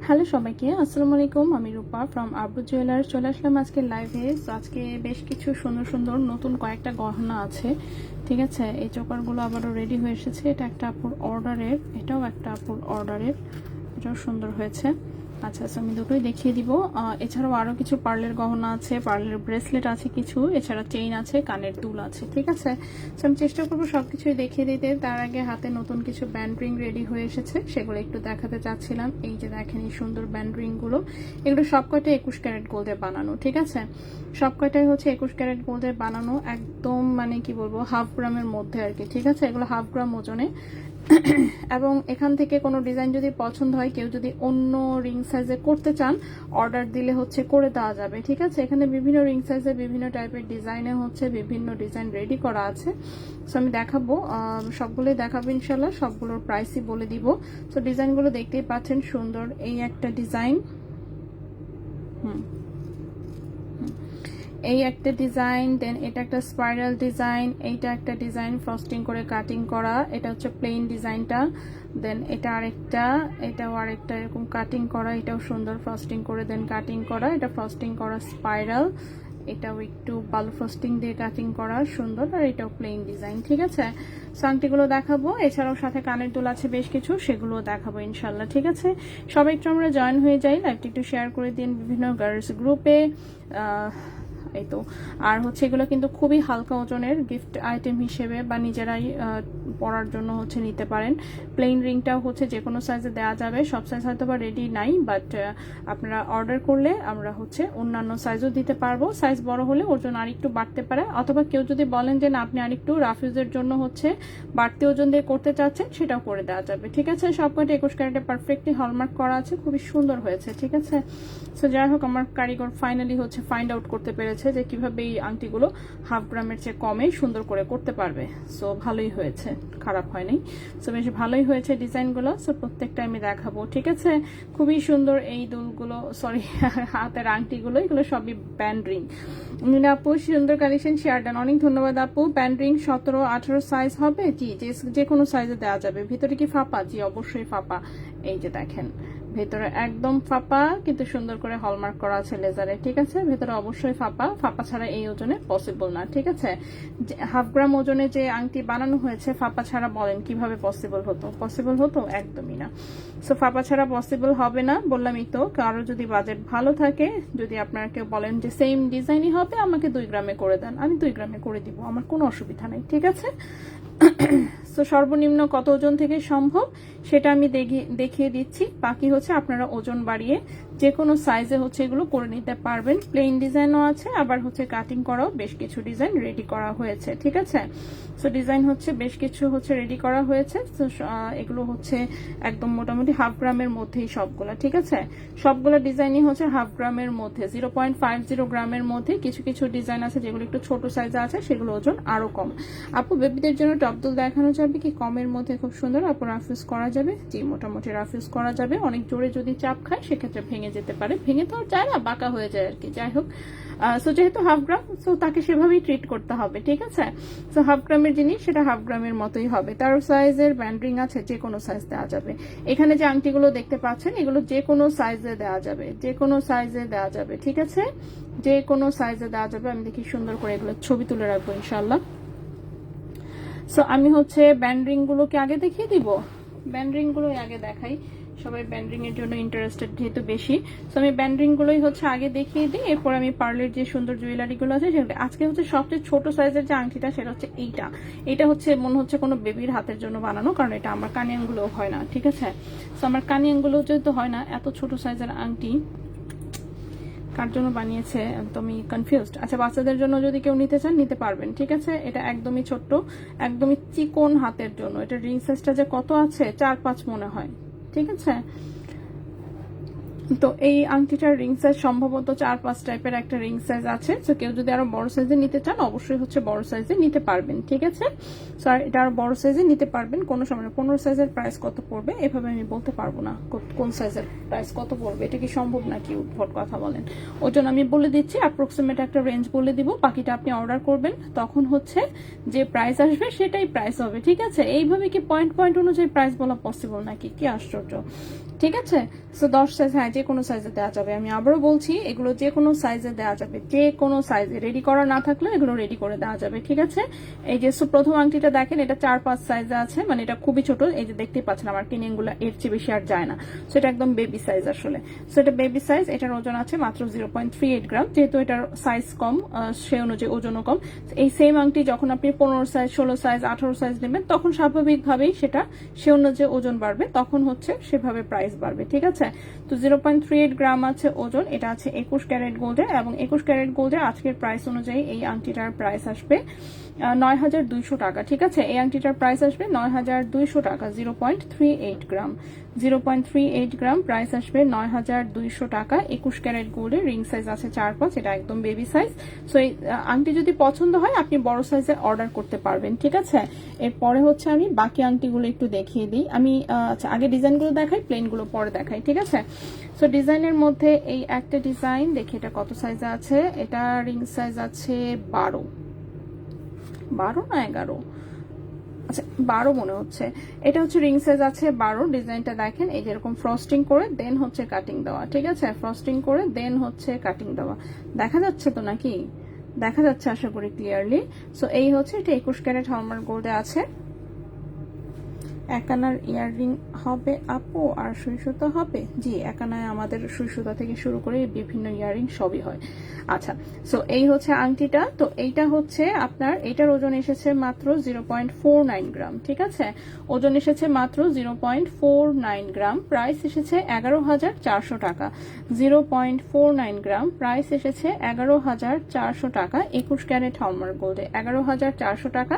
Hello সবাইকে, আসসালামু আলাইকুম। আমি রূপা ফ্রম আব্রু জুয়েলার্স চলে আসলাম আজকে লাইভে। আজকে বেশ কিছু সুন্দর সুন্দর নতুন কয়েকটা গহনা আছে, ঠিক আছে। এই চোকারগুলো আবারও রেডি হয়ে এসেছে। এটা একটা আপুর অর্ডারের, এটাও একটা আপুর অর্ডারের, এটাও সুন্দর হয়েছে। আচ্ছা আচ্ছা, আমি দুটোই দেখিয়ে দিব। এছাড়াও আরও কিছু পার্লের গহনা আছে, পার্লের ব্রেসলেট আছে কিছু, এছাড়া চেইন আছে, কানের দুল আছে, ঠিক আছে। আমি চেষ্টা করবো সবকিছুই দেখিয়ে দিতে। তার আগে হাতে নতুন কিছু ব্যান্ড রিং রেডি হয়ে এসেছে, সেগুলো একটু দেখাতে চাচ্ছিলাম। এই যে দেখেন এই সুন্দর ব্যান্ড রিংগুলো, এগুলো সব কয়টাই 21 ক্যারেট গোল্ডে বানানো, ঠিক আছে। সব কয়টাই হচ্ছে 21 ক্যারেট গোল্ডে বানানো, একদম মানে কি বলবো, হাফ গ্রামের মধ্যে আর কি, ঠিক আছে। এগুলো হাফ গ্রাম ওজনে। এবং এখান থেকে কোনো ডিজাইন যদি পছন্দ হয়, কেউ যদি অন্য রিং সাইজে করতে চান, অর্ডার দিলে হচ্ছে করে দেওয়া যাবে, ঠিক আছে। এখানে বিভিন্ন রিং সাইজে বিভিন্ন টাইপের ডিজাইনে হচ্ছে বিভিন্ন ডিজাইন রেডি করা আছে। সো আমি দেখাবো, সবগুলোই দেখাবো ইনশাল্লাহ, সবগুলোর প্রাইসই বলে দিব। সো ডিজাইনগুলো দেখতেই পাচ্ছেন, সুন্দর এই একটা ডিজাইন, এই একটা ডিজাইন, দেন এটা একটা স্পাইরাল ডিজাইন, এইটা একটা ডিজাইন ফ্রস্টিং করে কাটিং করা, এটা হচ্ছে প্লেন ডিজাইনটা। দেন এটা আরেকটা, এটাও আরেকটা এরকম কাটিং করা, এটাও সুন্দর ফ্রস্টিং করে দেন কাটিং করা, এটা ফ্রস্টিং করা স্পাইরাল, এটাও একটু বালু ফ্রস্টিং দিয়ে কাটিং করা সুন্দর, আর এটাও প্লেন ডিজাইন, ঠিক আছে। সাংটিগুলো দেখাবো, এছাড়াও সাথে কানের দুল আছে বেশ কিছু, সেগুলো দেখাবো ইনশাল্লাহ, ঠিক আছে। সবাই একটু আমরা জয়েন হয়ে যাই, লাইভটি একটু শেয়ার করে দিন বিভিন্ন গার্লস গ্রুপে। এই তো, আর হচ্ছে এগুলো কিন্তু খুবই হালকা ওজনের, গিফট আইটেম হিসেবে বা নিজেরাই পরার জন্য হচ্ছে নিতে পারেন। প্লেন রিংটাও হচ্ছে যে কোনো সাইজে দেওয়া যাবে, সব সাইজ হয়তো বা রেডি নাই, বাট আপনারা অর্ডার করলে আমরা হচ্ছে অন্যান্য সাইজও দিতে পারবো। সাইজ বড় হলে ওজন আরেকটু বাড়তে পারে, অথবা কেউ যদি বলেন যে না আপনি আরেকটু রাফিউজের জন্য হচ্ছে বাড়তি ওজন দিয়ে করতে চাচ্ছেন, সেটাও করে দেওয়া যাবে, ঠিক আছে। সবকটা 21 ক্যারেটে পারফেক্টলি হলমার্ক করা আছে, খুবই সুন্দর হয়েছে, ঠিক আছে। সো যাই হোক, আমার কারিগর ফাইনালি হচ্ছে ফাইন্ড আউট করতে পেরেছে যে কিভাবে এই আংটিগুলো হাফ গ্রামের চেয়ে কমে সুন্দর করে করতে পারবে। সো ভালোই হয়েছে, খারাপ হয়নি। সো বেশ ভালোই হয়েছে ডিজাইনগুলো। সো প্রত্যেকটা আমি দেখাবো, ঠিক আছে। খুবই সুন্দর এই দুলগুলো, সরি হাতের আংটিগুলো, এগুলো সবই ব্যান্ড রিং। আপু সুন্দর কালেকশন শেয়ার দেন, অনেক ধন্যবাদ আপু। ব্যান্ড রিং 17-18 সাইজ হবে, জি যে কোনো সাইজে দেওয়া যাবে। ভিতরে কি ফাঁপা? জি অবশ্যই ফাঁপা। এই যে দেখেন ভেতরে একদম ফাঁপা, কিন্তু সুন্দর করে হলমার্ক করা আছে লেজারে, ঠিক আছে। ভেতরে অবশ্যই ফাঁপা, ফাঁপা ছাড়া এই ওজনে পসিবল না, ঠিক আছে। হাফ গ্রাম ওজনে যে আংটি বানানো হয়েছে, ফাঁপা ছাড়া বলেন কিভাবে পসিবল হতো? পসিবল হতো? একদমই না। সো ফাঁপা ছাড়া পসিবল হবে না, বললামই তো। কারো যদি বাজেট ভালো থাকে, যদি আপনারা কেউ বলেন যে সেম ডিজাইনই হবে, আমাকে 2 গ্রামে করে দেন, আমি 2 গ্রামে করে দিব, আমার কোনো অসুবিধা নেই, ঠিক আছে। তো সর্বনিম্ন কত ওজন থেকে সম্ভব সেটা আমি দেখিয়ে দিচ্ছি, বাকি হচ্ছে আপনারা ওজন বাড়িয়ে যে কোনো সাইজে হচ্ছে এগুলো করে নিতে পারবেন। প্লেন ডিজাইনও আছে, আবার হচ্ছে কাটিং করাও বেশ কিছু ডিজাইন রেডি করা হয়েছে, ঠিক আছে। সো ডিজাইন হচ্ছে বেশ কিছু হচ্ছে রেডি করা হয়েছে। তো এগুলো হচ্ছে একদম মোটামুটি হাফ গ্রামের মধ্যেই সবগুলো, ঠিক আছে। সবগুলো ডিজাইনই হচ্ছে হাফ গ্রামের মধ্যে, 0.50 গ্রামের মধ্যে। কিছু কিছু ডিজাইন আছে যেগুলো একটু ছোট সাইজে আছে, সেগুলো ওজন আরো কম। আপু বেবিদের জন্য টপ দুল দেখানো যাবে কি কমের মধ্যে? খুব সুন্দর আপু, রাফিউজ করা যাবে? জি মোটামুটি রাফিউজ করা যাবে। অনেক জোরে যদি চাপ খায় সেক্ষেত্রে ভেঙে যেতে পারে, ভেঙে তো আর যায় না, বাঁকা হয়ে যায় আর কি। যাই হোক, সো যেহেতু হাফ গ্রাম, সো তাকে সেভাবেই ট্রিট করতে হবে, ঠিক আছে। সো হাফ গ্রামের জিনিস সেটা হাফ গ্রামের মতোই হবে। 13 সাইজের ব্যান্ড রিং আছে, যে কোনো সাইজ দেওয়া যাবে। এখানে যে আংটিগুলো দেখতে পাচ্ছেন, এগুলো যে কোনো সাইজে দেওয়া যাবে, যে কোনো সাইজে দেওয়া যাবে, ঠিক আছে। যে কোনো সাইজে দেওয়া যাবে। আমি দেখি সুন্দর করে এগুলো ছবি তুলে রাখবো ইনশাল্লাহ। সো আমি হচ্ছে ব্যান্ড রিং গুলোকে আগে দেখিয়ে দিব, ব্যান্ড রিং গুলো আগে দেখাই, সবাই ব্যান্ড রিং এর জন্য ইন্টারেস্টেড যেহেতু বেশি। সো আমি ব্যান্ড রিং গুলোই হচ্ছে আগে দেখিয়ে দিই, এরপর আমি পার্লের যে সুন্দর জুয়েলারি গুলো আছে সেগুলো। আজকে হচ্ছে সবচেয়ে ছোট সাইজের যে আংটিটা, সেটা হচ্ছে এটা হচ্ছে মনে হচ্ছে কোনো বেবির হাতের জন্য বানানো, কারণ এটা আমার কানে আঙ্গুলো হয় না, ঠিক আছে। সো আমার কানে আঙ্গুলো যেহেতু হয় না, এত ছোট সাইজের আংটি কার জন্য বানিয়েছে একদমই কনফিউজড। আচ্ছা, বাচ্চাদের জন্য যদি কেউ নিতে চান নিতে পারবেন, ঠিক আছে। এটা একদমই ছোট্ট, একদমই চিকন হাতের জন্য। এটা রিং সাইজটা যে কত আছে, 4-5 মনে হয়, ঠিক আছে। তো এই আংটিটার রিং সাইজ সম্ভবত 4-5 টাইপের একটা রিং সাইজ আছে। তো কেউ যদি আরো বড় সাইজে নিতে চান অবশ্যই হচ্ছে বড় সাইজে নিতে পারবেন, ঠিক আছে। সো আর এটা আরো বড় সাইজে নিতে পারবেন, কোনো সময় না। 15 সাইজের প্রাইস কত পড়বে এভাবে আমি বলতে পারবো না কোন সাইজের প্রাইস কত পড়বে, এটা কি সম্ভব নাকি? উদ্ভট কথা বলেন। ওজন আমি বলে দিচ্ছি, অ্যাপ্রক্সিমেট একটা রেঞ্জ বলে দিব, বাকিটা আপনি অর্ডার করবেন, তখন হচ্ছে যে প্রাইস আসবে সেটাই প্রাইস হবে, ঠিক আছে। এইভাবে কি পয়েন্ট পয়েন্ট অনুযায়ী প্রাইস বলা পসিবল নাকি? কি আশ্চর্য, ঠিক আছে। সো 10 সাইজ, হ্যাঁ যে কোনো সাইজে দেওয়া যাবে। আমি আবারও বলছি এগুলো যে কোনো সাইজে দেওয়া যাবে, যে কোনো সাইজে। রেডি করা না থাকলে এগুলো রেডি করে দেওয়া যাবে, ঠিক আছে। এই যে প্রথম আংটিটা দেখেন, এটা 4-5 সাইজে আছে, মানে এটা খুবই ছোট। এই যে দেখতেই পাচ্ছেন আমার কিনিংগুলো এর চেয়ে বেশি আর যায় না। সো এটা একদম বেবি সাইজ আসলে। সো এটা বেবি সাইজ, এটার ওজন আছে মাত্র 0.38 গ্রাম। যেহেতু এটার সাইজ কম সে অনুযায়ী ওজনও কম। এই সেম আংটি যখন আপনি 15 সাইজ, 16 সাইজ, 18 সাইজ নেবেন তখন স্বাভাবিকভাবেই সেটা সে অনুযায়ী ওজন বাড়বে, তখন হচ্ছে সেভাবে প্রাইস বাড়বে, ঠিক আছে। তো 0.38 গ্রাম আছে ওজন। এটা আছে 21 ক্যারেট গোল্ডের, এবং 21 ক্যারেট গোল্ডের আজকের প্রাইস অনুযায়ী এই আংটিটার প্রাইস আসবে 9,200 টাকা, ঠিক আছে। এই আংটিটার প্রাইস আসবে 9,200 টাকা। 0.38 গ্রাম, 0.38 গ্রাম প্রাইস আসবে 9,200 টাকা। 21 ক্যারেট গোল্ডের, রিং সাইজ আছে 4-5, এটা একদম বেবি সাইজ। সো এই আংটি যদি পছন্দ হয় আপনি বড় সাইজে অর্ডার করতে পারবেন, ঠিক আছে। এরপরে হচ্ছে আমি বাকি আংটিগুলো একটু দেখিয়ে দিই। আমি আচ্ছা আগে ডিজাইনগুলো দেখাই, প্লেনগুলো পরে দেখাই, ঠিক আছে। সো ডিজাইনের মধ্যে এই একটা ডিজাইন দেখি, এটা কত সাইজে আছে। এটা রিং সাইজ আছে 12 না 11, আচ্ছা 12 মনে হচ্ছে। এটা হচ্ছে রিং সাইজ আছে 12। ডিজাইনটা দেখেন, এই যেরকম ফ্রস্টিং করে দেন হচ্ছে কাটিং দেওয়া, ঠিক আছে। ফ্রস্টিং করে দেন হচ্ছে কাটিং দেওয়া, দেখা যাচ্ছে তো নাকি? দেখা যাচ্ছে আশা করি ক্লিয়ারলি। সো এই হচ্ছে, এটা 21 ক্যারেট হলমার্ক গোল্ডে আছে। একানার ইয়াররিং হবে আপু, আর সুই সুতা হবে? জি, একানায় আমাদের সুই সুতা থেকে শুরু করে বিভিন্ন ইয়াররিং সবই হয়। আচ্ছা, সো এই হচ্ছে আংটিটা। তো এইটা হচ্ছে আপনার, এইটার ওজন এসেছে মাত্র 0.49 গ্রাম, ঠিক আছে। ওজন এসেছে মাত্র 0.49 গ্রাম, প্রাইস এসেছে 11,400 টাকা। 0.49 গ্রাম, প্রাইস এসেছে 11,400 টাকা। 21 ক্যারেট হলমার্ক গোল্ডে 11,400 টাকা।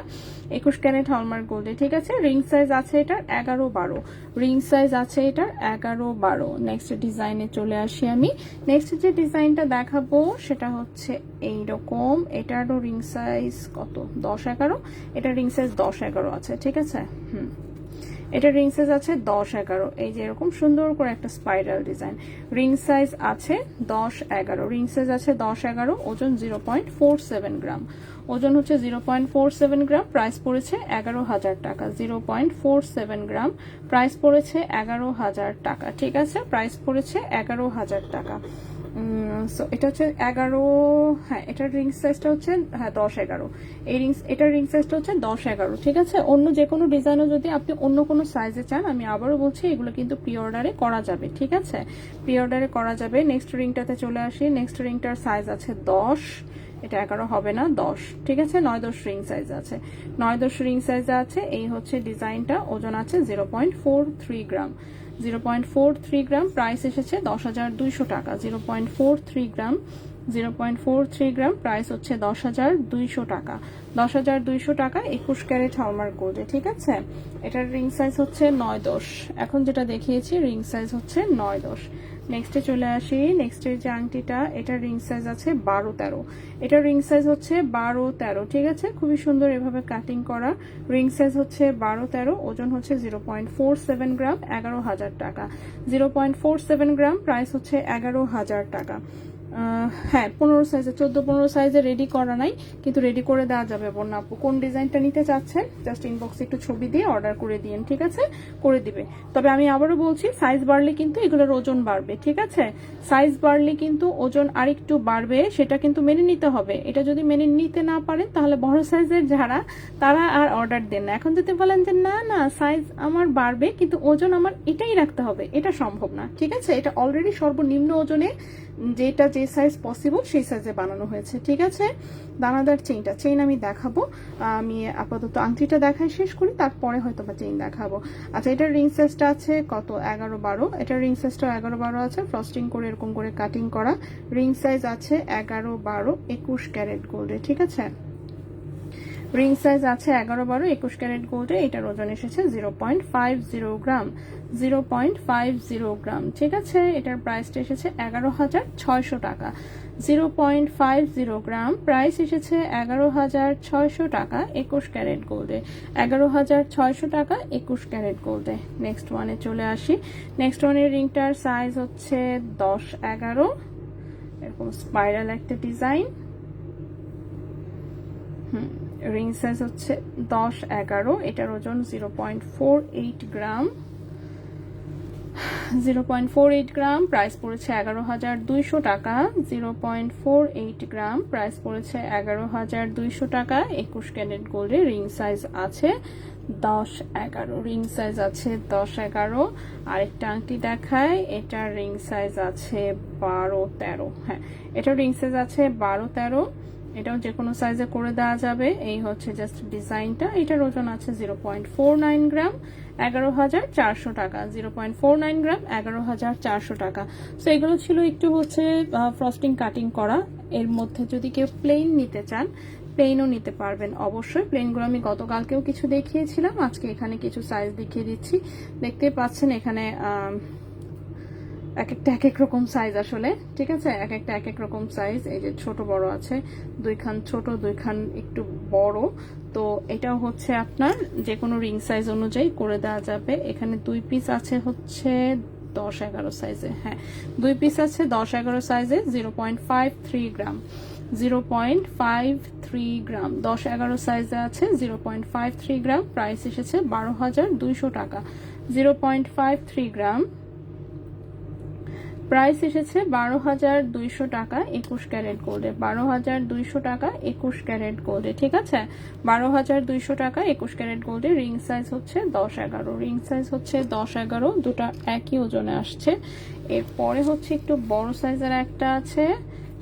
21 ক্যারেট হলমার্ক গোল্ডে, ঠিক আছে। রিং সাইজ আছে এটার 11-12, রিং সাইজ আছে এটার 11-12। নেক্সট ডিজাইনে চলে আসি আমি। নেক্সট যে ডিজাইনটা দেখাবো সেটা হচ্ছে এইরকম। এটারও রিং সাইজ কত? 10-11। এটা রিং সাইজ 10-11 আছে, ঠিক আছে। এটা রিং সাইজ আছে 10-11। এই যে এরকম সুন্দর করে একটা স্পাইরাল ডিজাইন। রিং সাইজ আছে 10-11, রিং সাইজ আছে 10-11। ওজন 0.47 গ্রাম, ওজন হচ্ছে 0.47 গ্রাম। প্রাইস পড়েছে 11,000 টাকা। 0.47 গ্রাম, প্রাইস পড়েছে 11,000 টাকা, ঠিক আছে। প্রাইস পড়েছে 11,000 টাকা। সো এটা হচ্ছে 11, হ্যাঁ এটার রিং সাইজটা হচ্ছে, হ্যাঁ 10-11। এই এটার রিং সাইজটা হচ্ছে 10-11, ঠিক আছে। অন্য যে কোনো ডিজাইনও যদি আপনি অন্য কোনো সাইজে চান, আমি আবারও বলছি এগুলো কিন্তু প্রি অর্ডারে করা যাবে, ঠিক আছে। প্রি অর্ডারে করা যাবে। নেক্সট রিংটাতে চলে আসি। নেক্সট রিংটার সাইজ আছে 10, এটা 11 হবে না, 10, ঠিক আছে। 9-10 রিং সাইজ আছে, 9-10 রিং সাইজে আছে। এই হচ্ছে ডিজাইনটা, ওজন আছে 0.43 গ্রাম। 0.43 গ্রাম, প্রাইস এসেছে 10,200 টাকা। 0.43 গ্রাম, 0.43 গ্রাম, প্রাইস হচ্ছে 10,200 টাকা। 10,200 টাকা। 21 ক্যারেট হলমার্ক গোল্ডে, ঠিক আছে। এটার রিং সাইজ হচ্ছে 9-10। এখন যেটা দেখিয়েছি রিং সাইজ হচ্ছে 9-10। নেক্সটে চলে আসি। নেক্সটের যে আংটিটা, এটা রিং সাইজ আছে 12-13। এটা রিং সাইজ হচ্ছে 12-13, ঠিক আছে। খুবই সুন্দর এভাবে কাটিং করা। রিং সাইজ হচ্ছে 12-13, ওজন হচ্ছে 0.47 গ্রাম, 11,000 টাকা। 0.47 গ্রাম, প্রাইস হচ্ছে 11,000 টাকা। হ্যাঁ 15 সাইজে, 14-15 সাইজে রেডি করা নাই, কিন্তু রেডি করে দেওয়া যাবে। বন্যা আপু কোন ডিজাইনটা নিতে চাচ্ছেন জাস্ট ইনবক্সে একটু ছবি দিয়ে অর্ডার করে দিন, ঠিক আছে, করে দিবে। তবে আমি আবারও বলছি সাইজ বাড়লে কিন্তু এগুলোর ওজন বাড়বে, ঠিক আছে। সাইজ বাড়লে কিন্তু ওজন আরেকটু বাড়বে, সেটা কিন্তু মেনে নিতে হবে। এটা যদি মেনে নিতে না পারেন তাহলে বড় সাইজের যারা তারা আর অর্ডার দেন না। এখন যদি বলেন যে না না সাইজ আমার বাড়বে কিন্তু ওজন আমার এটাই রাখতে হবে, এটা সম্ভব না, ঠিক আছে। এটা অলরেডি সর্বনিম্ন ওজনে যেটা যে সাইজ পসিবল সেই সাইজে বানানো হয়েছে, ঠিক আছে। দানাদার চেইন আমি দেখাবো। আমি আপাতত আংটিটা দেখাই শেষ করি, তারপরে হয়তো বা চেইন দেখাবো। আচ্ছা এটার রিং সাইজটা আছে কত? 11-12। এটার রিং সাইজটা 11-12 আছে, ফ্রস্টিং করে এরকম করে কাটিং করা। রিং সাইজ আছে 11-12, 21 ক্যারেট গোল্ডে, ঠিক আছে। রিং সাইজ আছে 11, 12, 21 ক্যারেট গোল্ডে। এটার ওজন এসেছে 0.50 গ্রাম, 0.50 গ্রাম। ঠিক আছে, এটার প্রাইসটা এসেছে 11,600 টাকা। 0.50 গ্রাম, প্রাইস এসেছে 11,600 টাকা 21 ক্যারেট গোল্ডে। 11,600 টাকা 21 ক্যারেট গোল্ডে। নেক্সট ওয়ানে চলে আসি। নেক্সট ওয়ানের রিংটার সাইজ হচ্ছে 10, 11, এরকম স্পাইরাল একটা ডিজাইন। রিং সাইজ হচ্ছে 10, 11, এটার ওজন 0.48 গ্রাম, 0.48 গ্রাম, প্রাইস পড়েছে 11,200 টাকা। 0.48 গ্রাম, প্রাইস পড়েছে 11,200 টাকা 21 ক্যারেট গোল্ডে। রিং সাইজ আছে 10, 11, রিং সাইজ আছে 10, 11। আরেকটা আংটি দেখায়, এটার রিং সাইজ আছে 12, 13। হ্যাঁ, এটার রিং সাইজ আছে 12, 13। এটাও যে কোনো সাইজে করে দেওয়া যাবে। এই হচ্ছে জাস্ট ডিজাইনটা। এটার ওজন আছে 0.49 গ্রাম, 11,400 টাকা। 0.49 গ্রাম, 11,400 টাকা। সো এগুলো ছিল একটু হচ্ছে ফ্রস্টিং কাটিং করা। এর মধ্যে যদি কেউ প্লেন নিতে চান, প্লেনও নিতে পারবেন অবশ্যই। প্লেনগুলো আমি গতকালকেও কিছু দেখিয়েছিলাম, আজকে এখানে কিছু সাইজ দেখিয়ে দিচ্ছি। দেখতে পাচ্ছেন এখানে এক একটা এক এক রকম সাইজ আসলে। ঠিক আছে, এক একটা এক এক রকম সাইজ। এই যে ছোট বড় আছে, 2 খান ছোট, 2 খান একটু বড়। তো এটাও হচ্ছে আপনার যে কোনো রিং সাইজ অনুযায়ী করে দেওয়া যাবে। এখানে 2 পিস আছে হচ্ছে 10, 11 সাইজে। হ্যাঁ, 2 পিস আছে 10, 11 সাইজে। 0.53 গ্রাম, 0.53 গ্রাম, 10, 11 সাইজে আছে 0.53 গ্রাম। প্রাইস এসেছে 12,200 টাকা। 0.53 গ্রাম, প্রাইস এসেছে 12,200 টাকা 21 ক্যারেট গোল্ডে। 12,200 টাকা 21 ক্যারেট গোল্ডে। ঠিক আছে, 12,200 টাকা 21 ক্যারেট গোল্ডে। রিং সাইজ হচ্ছে 10, 11, রিং সাইজ হচ্ছে 10, 11, দুটা একই ওজনে আসছে। এরপরে হচ্ছে একটু বড় সাইজের একটা আছে,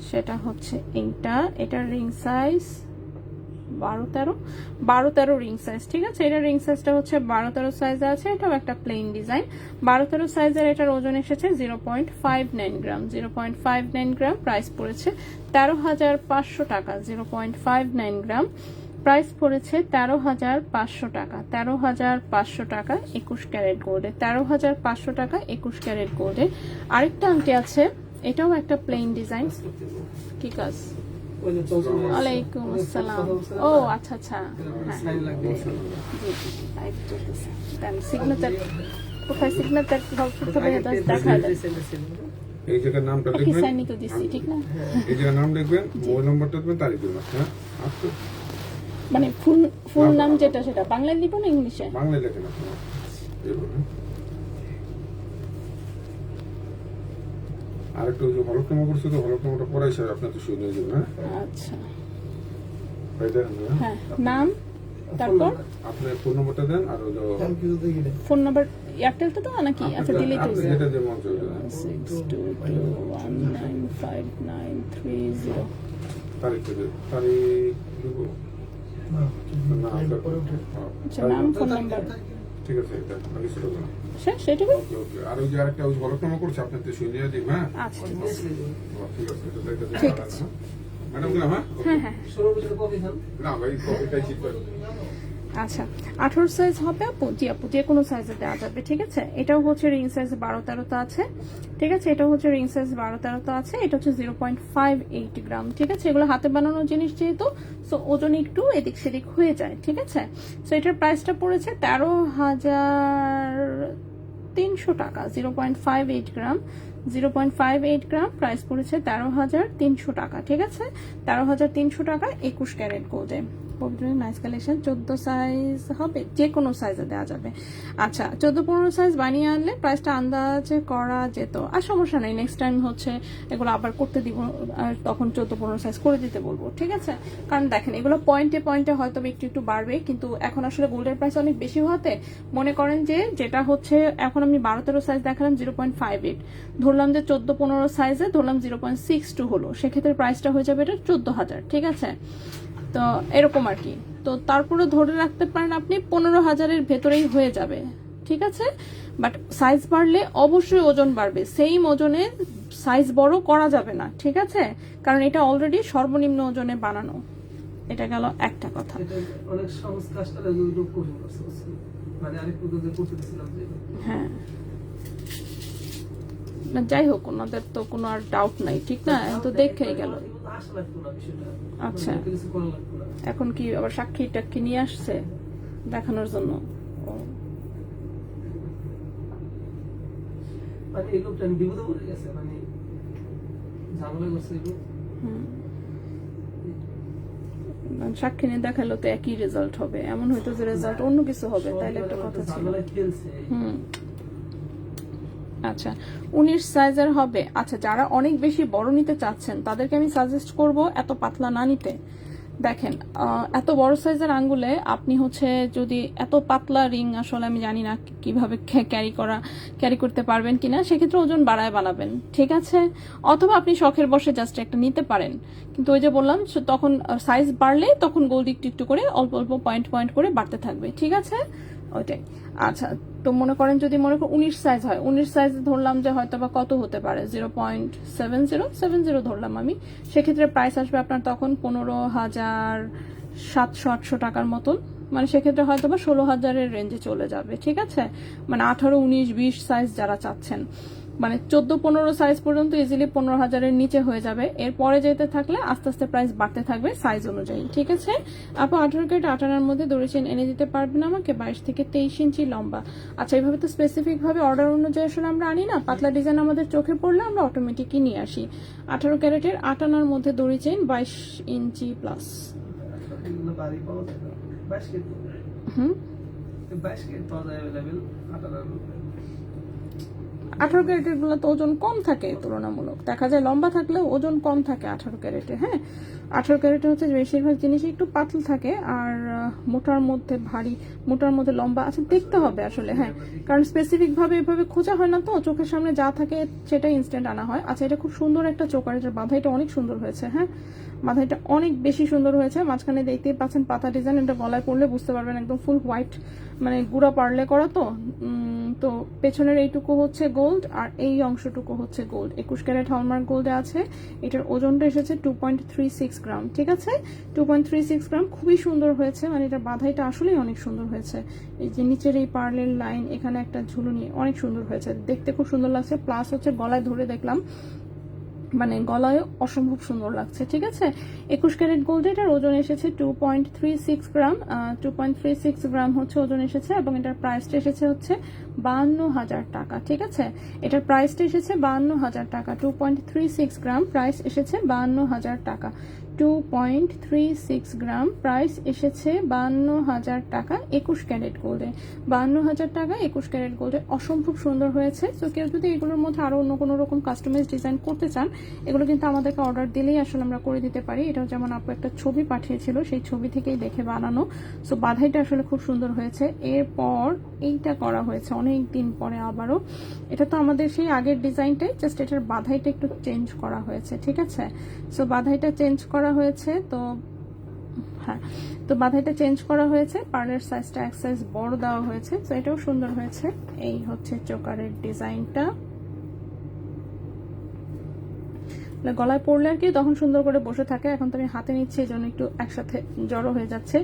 সেটা হচ্ছে এইটা। এটার রিং সাইজ 12, 13 রিং সাইজ। ঠিক আছে, এটার রিং সাইজটা হচ্ছে 12, 13 সাইজে আছে। এটাও একটা প্লেন ডিজাইন। 12, 13 সাইজের এটার ওজন এসেছে 0.59 গ্রাম, 0.59 গ্রাম। প্রাইস পড়েছে 13,500 টাকা। 0.59 গ্রাম, প্রাইস পড়েছে 13,500 টাকা। 13,500 টাকা 21 ক্যারেট গোল্ডে। 13,500 টাকা 21 ক্যারেট গোল্ডে। আরেকটা আংটি আছে, এটাও একটা প্লেন ডিজাইন। কি কাজ? ওয়ালাইকুম আসসালাম। ও আচ্ছা আচ্ছা, সিগনেচার কোথায়? সিগনেচার দেখা এই জায়গার নামটা লিখবেন, সাইন তো দিছি, ঠিক না? এই জায়গার নাম লিখবেন, মোবাইল নাম্বারটা দিবেন, তারিখ দিবেন। হ্যাঁ, আচ্ছা, মানে ফুল নাম যেটা সেটা বাংলায় দিব না ইংলিশে? বাংলায় লেখেন আপনি। আর একটু যে হলফনামা করছে, তো হলফনামাটা পড়াই স্যার আপনার তো শুনে যাবেন। হ্যাঁ, আচ্ছা, হ্যাঁ, নাম, তারপর আপনার ফোন নম্বরটা দেন। আর ফোন নাম্বার এয়ারটেলটা তো নাকি? আচ্ছা, দিলেই তো। যেটা যে মন চাইবে 6221953930। তারিখ দেবেন, তারিখ দিব না, আচ্ছা, নাম, ফোন নাম্বার। ঠিক আছে, এটা আমি ছিল না। সেটুকু। ওকে ওকে। আর ওই যে আরেকটা ওই হলফনামা করছে, আপনার তো শুনে দিই। হ্যাঁ, আচ্ছা, ঠিক আছে, এটা ঠিক আছে। ম্যাডাম, হ্যাঁ হ্যাঁ, না ভাই, কপিটাই ঠিক করে। আচ্ছা, 18 সাইজ হবে আপু? জি আপু, যে কোনো সাইজে দেওয়া যাবে। ঠিক আছে, এটাও হচ্ছে রিং সাইজ 12, 13 তো আছে। ঠিক আছে, এটাও হচ্ছে রিং সাইজ 12, 13 তো আছে। এটা হচ্ছে 0.58 গ্রাম। ঠিক আছে, এগুলো হাতে বানানো জিনিস যেহেতু, সো ওজন একটু এদিক সেদিক হয়ে যায়। ঠিক আছে, সো এটার প্রাইসটা পড়েছে 13,300 টাকা। 0.58 গ্রাম, 0.58 গ্রাম, প্রাইস পড়েছে 13,300 টাকা। ঠিক আছে, 13,300 টাকা 21 ক্যারেট গোল্ডে। Nice collection. 14 সাইজ হবে, যে কোনো সাইজে দেওয়া যাবে। আচ্ছা, 14-15 সাইজ বানিয়ে আনলে প্রাইসটা আন্দাজে করা যেত। আর সমস্যা নেই, নেক্সট টাইম হচ্ছে এগুলো আবার করতে দিব, আর তখন 14-15 সাইজ করে দিতে বলবো। ঠিক আছে, কারণ দেখেন এগুলো পয়েন্টে পয়েন্টে হয়তো একটু একটু বাড়বে, কিন্তু এখন আসলে গোল্ডের প্রাইস অনেক বেশি হতে মনে করেন যে যেটা হচ্ছে এখন আমি 12-13 সাইজ দেখালাম 0.58, ধরলাম যে 14-15 সাইজে ধরলাম 0.62 হলো, সেক্ষেত্রে প্রাইসটা হয়ে যাবে এটা 14,000। ঠিক আছে, তো এরকম আর কি। তো তারপরে ধরে রাখতে পারেন আপনি 15,000-এর ভেতরেই হয়ে যাবে। ঠিক আছে, বাট সাইজ বাড়লে অবশ্যই ওজন বাড়বে, সেম ওজনে সাইজ বড় করা যাবে না। ঠিক আছে, কারণ এটা অলরেডি সর্বনিম্ন ওজনে বানানো। এটা গেল একটা কথা। এটা অনেক সহজ কাজটা যদি কঠিন করছে মানে আরেকটু যদি করতে দিছিলাম যে হ্যাঁ না যাই হোক ওনাদের তো কোনো আর ডাউট নাই, ঠিক না? তো দেখেই গেল। আশা লাগতো না বিষয়টা, আচ্ছা কিছু করা লাগতো না। এখন কি আবার সাক্ষী টাক্ষী নিয়ে আসছে দেখানোর জন্য? ও, মানে এই লোকটা বিপদে পড়ে গেছে, মানে ঝামেলা করছে এই লোক। সাক্ষী নিয়ে দেখালো তো একই রেজাল্ট হবে, এমন হয়তো যে রেজাল্ট অন্য কিছু হবে, তাইলে একটা কথা ছিল। ঝামেলায় খেলছে। আচ্ছা 19 সাইজের হবে। আচ্ছা যারা অনেক বেশি বড় নিতে চাচ্ছেন তাদেরকে আমি সাজেস্ট করব এত পাতলা না নিতে। দেখেন এত বড় সাইজের আঙ্গুলে আপনি হচ্ছে যদি এত পাতলা রিং, আসলে আমি জানি না কিভাবে ক্যারি করতে পারবেন কিনা, সেক্ষেত্রে ওজন বাড়ায় বানাবেন, ঠিক আছে? অথবা আপনি শখের বসে জাস্ট একটা নিতে পারেন, কিন্তু ওই যে বললাম তখন সাইজ বাড়লে তখন গোল্ড একটু একটু করে অল্প অল্প পয়েন্ট পয়েন্ট করে বাড়তে থাকবে, ঠিক আছে? ওইটাই। আচ্ছা তো মনে করেন যদি মনে করেন 19 সাইজ হয়, 19 সাইজ ধরলাম যে হয়তো বা কত হতে পারে 0.70 ধরলাম আমি, সেক্ষেত্রে প্রাইস আসবে আপনার তখন 15,700-800 টাকার মতন, মানে সেক্ষেত্রে হয়তো বা 16,000-এর রেঞ্জে চলে যাবে, ঠিক আছে? মানে 18, 19, 20 সাইজ যারা চাচ্ছেন, মানে 14-15 সাইজ পর্যন্ত ইজিলি 15,000-এর নিচে হয়ে যাবে। এরপরে যেতে থাকলে আস্তে আস্তে প্রাইস বাড়তে থাকবে সাইজ অনুযায়ী, ঠিক আছে? আপু 18 ক্যারেট 8 আনার মধ্যে দড়ি চেন এনে দিতে পারবেন আমাকে, 22 থেকে 23 ইঞ্চি লম্বা। আচ্ছা এইভাবে তো স্পেসিফিক ভাবে অর্ডার অনুযায়ী আসলে আমরা আনি না, পাতলা ডিজাইন আমাদের চোখে পড়লে আমরা অটোমেটিকই নিয়ে আসি। 18 ক্যারেটের 8 আনার মধ্যে দড়ি চেন 22 ইঞ্চি প্লাস। এগুলো বাড়ি পাওয়া যায় না, 22 কেজি। 22 কেজি পাওয়া যায় अवेलेबल 18 ক্যারেটের গুলো তো ওজন কম থাকে তুলনামূলক, দেখা যায় লম্বা থাকলেও ওজন কম থাকে 18 ক্যারেটে। হ্যাঁ 18 ক্যারেটে হচ্ছে বেশিরভাগ জিনিসই একটু পাতলা থাকে, আর মোটার মধ্যে ভারী, মোটার মধ্যে লম্বা। আচ্ছা দেখতে হবে আসলে, হ্যাঁ কারণ স্পেসিফিক ভাবে এভাবে খোঁজা হয় না, তো চোখের সামনে যা থাকে সেটা ইনস্ট্যান্ট আনা হয়। আচ্ছা এটা খুব সুন্দর একটা চোকার, এটার বাঁধাইটা অনেক সুন্দর হয়েছে। হ্যাঁ বাঁধাইটা অনেক বেশি সুন্দর হয়েছে, মাঝখানে দেখতেই পাচ্ছেন পাতা ডিজাইন, এটা গলায় পরলে বুঝতে পারবেন একদম ফুল হোয়াইট, মানে গুঁড়া পার্লে করা তো। তো পেছনের এইটুকু হচ্ছে গোল্ড আর এই অংশটুকু হচ্ছে গোল্ড, 21 ক্যারেট হলমার্ক গোল্ডে আছে। এটার ওজনটা এসেছে 2.36 গ্রাম, ঠিক আছে? 2.36 গ্রাম, খুবই সুন্দর হয়েছে, মানে এটার বাঁধাইটা আসলেই অনেক সুন্দর হয়েছে। এই যে নিচের এই পার্লের লাইন, এখানে একটা ঝুলুনি, অনেক সুন্দর হয়েছে, দেখতে খুব সুন্দর লাগছে। প্লাস হচ্ছে গলায় ধরে দেখলাম, মানে গলায় অসম্ভব সুন্দর লাগছে, ঠিক আছে? 21 ক্যারেট গোল্ড, এটার ওজন এসেছে 2.36 গ্রাম। 2.36 গ্রাম হচ্ছে ওজন এসেছে, এবং এটার প্রাইসটা এসেছে হচ্ছে 52,000 টাকা, ঠিক আছে? এটার প্রাইসটা এসেছে 52,000 টাকা। 2.36 গ্রাম প্রাইস এসেছে 52,000 টাকা। 2.36 গ্রাম প্রাইস এসেছে 52,000 টাকা 21 ক্যারেট গোল্ডে। 52,000 টাকা 21 ক্যারেট গোল্ডে, অসম্ভব সুন্দর হয়েছে। তো কেউ যদি এগুলোর মধ্যে আরো অন্য কোনো রকম কাস্টমাইজ ডিজাইন করতে চান, এগুলো কিন্তু আমাদেরকে অর্ডার দিলেই আসলে আমরা করে দিতে পারি। এটাও যেমন আপু একটা ছবি পাঠিয়েছিল, সেই ছবি থেকেই দেখে বানানো। সো বাঁধাইটা আসলে খুব সুন্দর হয়েছে। এরপর এইটা করা হয়েছে অনেক দিন পরে আবারও, এটা তো আমাদের সেই আগের ডিজাইনটাই, জাস্ট এটার বাঁধাইটা একটু চেঞ্জ করা হয়েছে, ঠিক আছে? সো বাঁধাইটা চেঞ্জ করা হয়েছে, তো হ্যাঁ তো বাঁধাইটা চেঞ্জ করা হয়েছে, পার্লের সাইজটা এক সাইজ বড় দেওয়া হয়েছে, তো এটাও সুন্দর হয়েছে। এই হচ্ছে চোকারের ডিজাইনটা, গলায় পড়লে আর কি তখন সুন্দর করে বসে থাকে। এখন তো আমি হাতে নিচ্ছি, এই জন্য একটু একসাথে জড়ো হয়ে যাচ্ছে।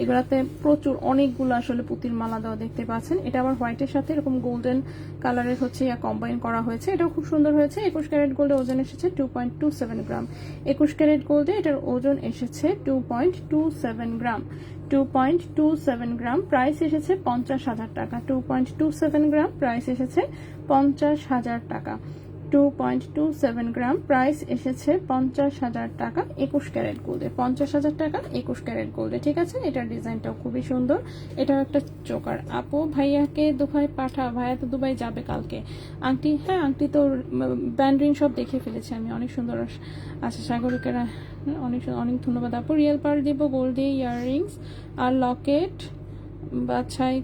এগুলাতে প্রচুর অনেকগুলো আসলে পুতির মালা দেওয়া দেখতে পাচ্ছেন। এটা আবার হোয়াইটের সাথে এরকম গোল্ডেন কালারের হচ্ছে কম্বাইন করা হয়েছে, এটাও খুব সুন্দর হয়েছে। 21 ক্যারেট গোল্ডে ওজন এসেছে 2.27 গ্রাম। 21 ক্যারেট গোল্ডে এটার ওজন এসেছে 2.27 গ্রাম। 2.27 গ্রাম প্রাইস এসেছে 50,000 টাকা। 2.27 গ্রাম প্রাইস এসেছে 50,000 টাকা। 2.27 গ্রাম প্রাইস এসেছে 50,000 টাকা 21 ক্যারেট গোল্ডে। 50,000 টাকা 21 ক্যারেট গোল্ডে, ঠিক আছে? এটার ডিজাইনটাও খুবই সুন্দর। এটাও একটা চোকার। আপু ভাইয়াকে দুবাই পাঠা, ভাইয়া তো দুবাই যাবে কালকে। আংটি, হ্যাঁ আংটি তো ব্যান্ড রিং সব দেখে ফেলেছি আমি, অনেক সুন্দর। আচ্ছা সাগরিকেরা অনেক অনেক ধন্যবাদ আপু। রিয়েল পার্ল দিব, গোল্ড দিয়ে ইয়াররিংস আর লকেট বাছাই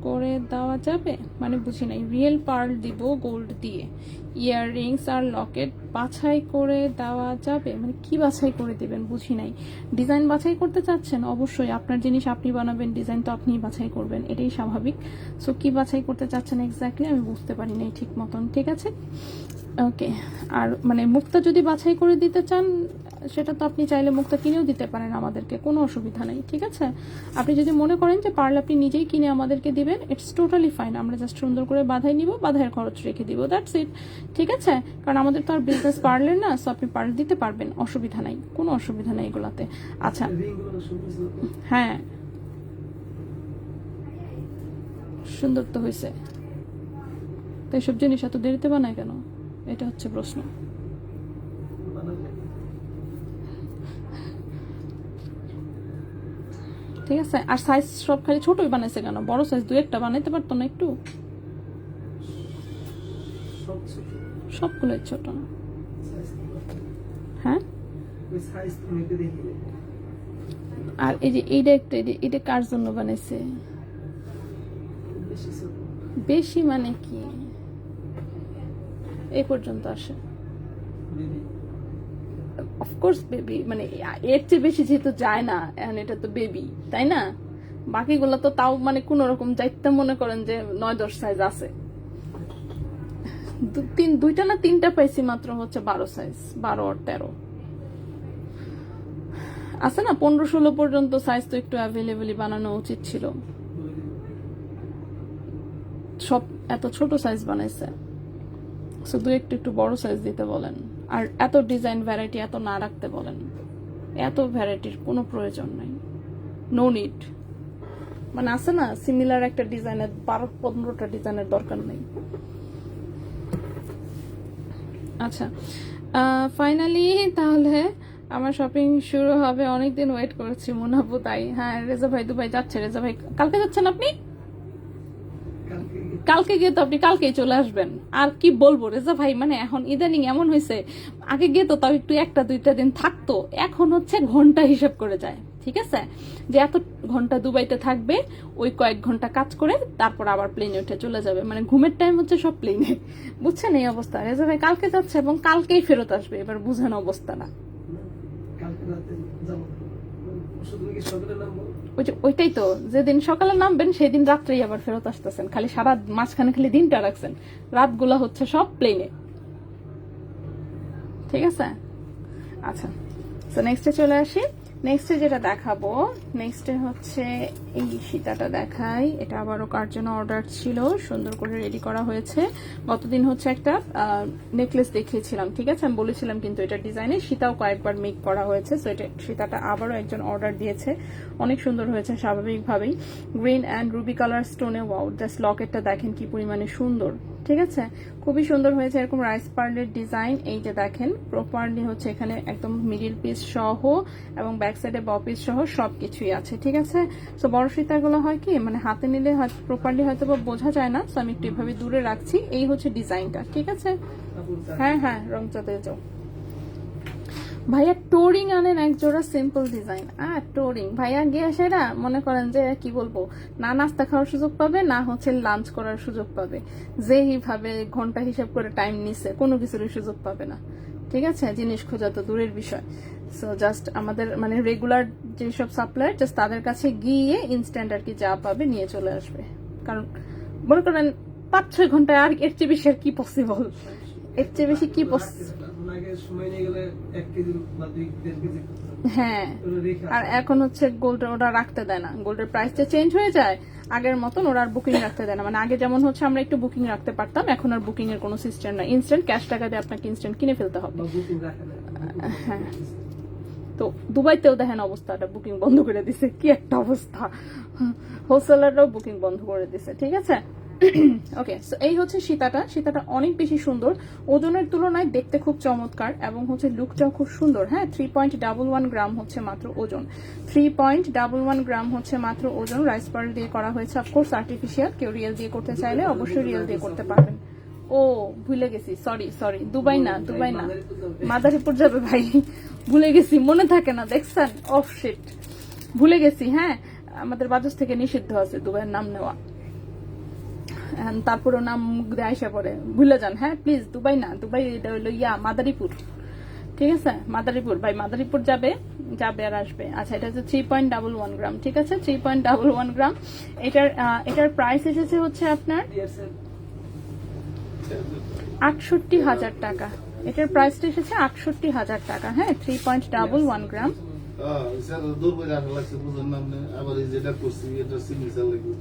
করে দেওয়া যাবে, মানে বুঝি নাই। রিয়েল পার্ল দিব গোল্ড দিয়ে, ইয়াররিংস আর লকেট বাছাই করে দেওয়া যাবে, মানে কি বাছাই করে দিবেন বুঝি নাই। ডিজাইন বাছাই করতে চাচ্ছেন? অবশ্যই, আপনার জিনিস আপনি বানাবেন, ডিজাইন তো আপনিই বাছাই করবেন, এটাই স্বাভাবিক। সো কি বাছাই করতে চাচ্ছেন এক্স্যাক্টলি আমি বুঝতে পারি নাই ঠিক মতন, ঠিক আছে? ওকে, আর মানে মুক্তা যদি বাছাই করে দিতে চান সেটা তো আপনি চাইলে মুক্তা কিনেও দিতে পারেন আমাদেরকে, কোনো অসুবিধা নেই, ঠিক আছে? আপনি যদি মনে করেন যে পার্ল আপনি নিজেই কিনে আমাদেরকে দিবেন, ইটস টোটালি ফাইন। আমরা জাস্ট সুন্দর করে বাঁধাই নিব, বাঁধাইয়ের খরচ রেখে দিব, দ্যাটস ইট, ঠিক আছে? কারণ আমাদের তো আর বিজনেস পার্লের না, সো আপনি পার্ল দিতে পারবেন, অসুবিধা নাই, কোনো অসুবিধা নেই এগুলাতে। আচ্ছা, রিংগুলো সুন্দর ছিল তো। হ্যাঁ সুন্দর তো হয়েছে, তো এইসব জিনিস এত দেরিতে বানায় কেন, এটা হচ্ছে প্রশ্ন। বানালে ঠিক আছে, আর সাইজ সব খালি ছোটই বানাইছে কেন, বড় সাইজ দুই একটা বানাইতে পারতো না একটু? সব ছোট সবগুলোই ছোট। সাইজ। হ্যাঁ, ওই সাইজ তুমি একটু দেখিলে আর এই যে এইটা একটা, এটা কার জন্য বানাইছে? বেশি ছোট। বেশি মানে কি, এই পর্যন্ত আসে। বেবি অফকোর্স বেবি, মানে এর চেয়ে বেশি যেহেতু যায় না, এখন এটা তো বেবি, তাই না? বাকিগুলো তো তাও মানে কোন রকম যাইতে মনে করেন যে 9-10 সাইজ আছে। দুইটা না তিনটা পাইছি মাত্র হচ্ছে 12 সাইজ, 12 আর 13 আছে না, 15-16 পর্যন্ত সাইজ তো একটু অ্যাভেলেবলি বানানো উচিত ছিল। সব এত ছোট সাইজ বানাইছে, শুধু একটু বড় সাইজ দিতে বলেন, আর এত ডিজাইন ভ্যারাইটি এত না রাখতে বলেন। এত ভ্যারাইটির কোনো প্রয়োজন নাই, নো নিড। মানে আছে না সিমিলার একটা ডিজাইনের 12-15টা ডিজাইনের দরকার নেই। আচ্ছা, ফাইনালি তাহলে আমার শপিং শুরু হবে। অনেকদিন ওয়েট করেছি মুনাফু, তাই। হ্যাঁ, রেজা ভাই দুবাই যাচ্ছে। রেজা ভাই কালকে যাচ্ছেন আপনি? কালকে গিয়ে তো আপনি কালকেই চলে আসবেন। আর কি বলবো রেজা ভাই, মানে এখন ইদানিং এমন হয়েছে, আগে গিয়ে তো তাও একটু 1-2 দিন থাকতো, এখন হচ্ছে ঘন্টা হিসাব করে যায়, ঠিক আছে? যে এত ঘন্টা দুবাইতে থাকবে, ওই কয়েক ঘন্টা কাজ করে তারপর আবার প্লেনে উঠে চলে যাবে, মানে ঘুমের টাইম হচ্ছে সব প্লেনে, বুঝছেন এই অবস্থা। রেজা ভাই কালকে যাচ্ছে এবং কালকেই ফেরত আসবে, এবার বুঝেন অবস্থা না। কালকে রাতে যাবো, শুধু কি সকালে নামবো? ওইটাই তো, যেদিন সকালে নামবেন সেদিন রাত্রেই আবার ফেরত আসতেছেন, খালি সারা মাঝখানে খালি দিনটা রাখছেন, রাতগুলা হচ্ছে সব প্লেনে, ঠিক আছে? আচ্ছা, তো নেক্সটে চলে আসি। নেক্সটে যেটা দেখাবো, নেক্সটে হচ্ছে এই সীতাটা দেখাই। এটা আবারও কার জন্য অর্ডার ছিল, সুন্দর করে রেডি করা হয়েছে। গতদিন হচ্ছে একটা নেকলেস দেখিয়েছিলাম, ঠিক আছে? আমি বলেছিলাম কিন্তু এটা ডিজাইনে সীতাও কয়েকবার মেক করা হয়েছে, সো এটা সীতাটা আবারও একজন অর্ডার দিয়েছে, অনেক সুন্দর হয়েছে স্বাভাবিকভাবেই। গ্রিন অ্যান্ড রুবি কালার স্টোনে, ওয়াও, জাস্ট লকেটটা দেখেন কি পরিমাণে সুন্দর, ঠিক আছে? খুবই সুন্দর হয়েছে, এরকম রাইস পার্লের ডিজাইন। এই যে দেখেন প্রপারলি হচ্ছে এখানে একদম মিডিল পিস সহ এবং ব্যাক সাইডে ব পিস সহ সবকিছুই আছে, ঠিক আছে? সো বড় সীতাগুলো হয় কি, মানে হাতে নিলে প্রপারলি হয়তো বা বোঝা যায় না, সো আমি একটু এভাবে দূরে রাখছি। এই হচ্ছে ডিজাইনটা, ঠিক আছে? হ্যাঁ হ্যাঁ, রংচাতে যাও ভাইয়া, টোরিং আনেন এক জোড়া সিম্পল ডিজাইন। টোরিং ভাইয়া গিয়ে সেটা মনে করেন যে কি বলবো, না নাস্তা খাওয়ার সুযোগ পাবে, না হচ্ছে লাঞ্চ করার সুযোগ পাবে, যেইভাবে ঘন্টা হিসাব করে টাইম নিচ্ছে, কোনো কিছুরই সুযোগ পাবে না, ঠিক আছে? জিনিস খোঁজা তো দূরের বিষয়। সো জাস্ট আমাদের মানে রেগুলার যেসব সাপ্লায়ার, জাস্ট তাদের কাছে গিয়ে ইনস্ট্যান্ট আর কি যা পাবে নিয়ে চলে আসবে। কারণ মনে করেন 5-6 ঘন্টায় আর এর চেয়ে বেশি আর কি পসিবল, এর চেয়ে বেশি কি হ্যাঁ। আর এখন হচ্ছে গোল্ড ওরা রাখতে দেয় না, গোল্ডের প্রাইসটা চেঞ্জ হয়ে যায়, আগের মতন ওরা আর বুকিং রাখতে দেয় না। মানে আগে যেমন হচ্ছে আমরা একটু বুকিং রাখতে পারতাম, এখন আর বুকিং এর কোনো সিস্টেম না, ইনস্ট্যান্ট ক্যাশ টাকা দিয়ে আপনাকে ইনস্ট্যান্ট কিনে ফেলতে হবে। হ্যাঁ, তো দুবাইতেও দেখেন অবস্থাটা, বুকিং বন্ধ করে দিছে, কি একটা অবস্থা, হোলসেলাররাও বুকিং বন্ধ করে দিছে, ঠিক আছে? ওকে, সো এই হচ্ছে সীতাটা। সীতাটা অনেক বেশি সুন্দর, ওজনের তুলনায় দেখতে খুব চমৎকার এবং হচ্ছে লুকটাও খুব সুন্দর। হ্যাঁ, 3.11 গ্রাম হচ্ছে মাত্র ওজন, 3.11 গ্রাম হচ্ছে মাত্র ওজন। রাইস পার্ল দিয়ে করা হয়েছে, অফকোর্স আর্টিফিশিয়াল, কেউ রিয়েল দিয়ে করতে চাইলে অবশ্যই রিয়েল দিয়ে করতে পারবেন। ও ভুলে গেছি, সরি, দুবাই না, মাদারীপুর যাবে ভাই, ভুলে গেছি, মনে থাকে না, দেখছেন? অফ শিট, ভুলে গেছি। হ্যাঁ, আমাদের বাজার থেকে নিষিদ্ধ আছে দুবাইয়ের নাম নেওয়া, তারপরেও নাম মুখ দিয়ে আইসা পড়ে, ভুলে যান। হ্যাঁ প্লিজ, দুবাই না, দুবাই এটা হলো মাদারীপুর, ঠিক আছে? মাদারীপুর ভাই, মাদারীপুর যাবে আর আসবে। আচ্ছা, এটা হচ্ছে 3.11 গ্রাম, ঠিক আছে? 3.11 গ্রাম। এটার প্রাইস এসেছে হচ্ছে আপনার 68,000 টাকা। এটার প্রাইসটা এসেছে 68,000 টাকা। হ্যাঁ, 3.11 গ্রাম। স্যার দূর করে আসা লাগছে বুঝুন না আপনি, আবার এই যেটা করছি এটা সিগনেচার লাগবে।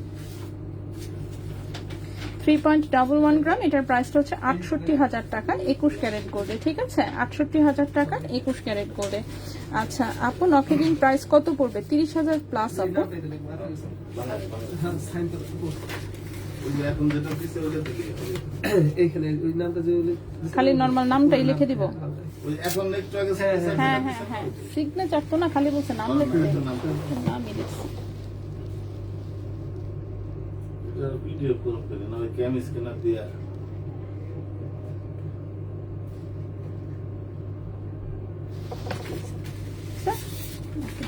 3.11 গ্রাম, এটার প্রাইসটা হচ্ছে 68,000 টাকা 21 ক্যারেট গোল্ডে। ঠিক আছে, 68,000 টাকা 21 ক্যারেট গোল্ডে। আচ্ছা আপু, নকেরিং প্রাইস কত পড়বে? 30,000 প্লাস আপু। হ্যাঁ, সাইন করে ওই যে এখন যেটা দিছে ওইটা দিলে এইখানে ওই নামটা যে খালি নরমাল নামটাই লিখে দিব। ওই এখন একটু আগে হ্যাঁ হ্যাঁ হ্যাঁ, সিগনেচার তো না, খালি বলছে নাম লিখতে। নামই লিখছি। ভিডিও করে না ওই ক্যাম স্ক্যানার দিয়া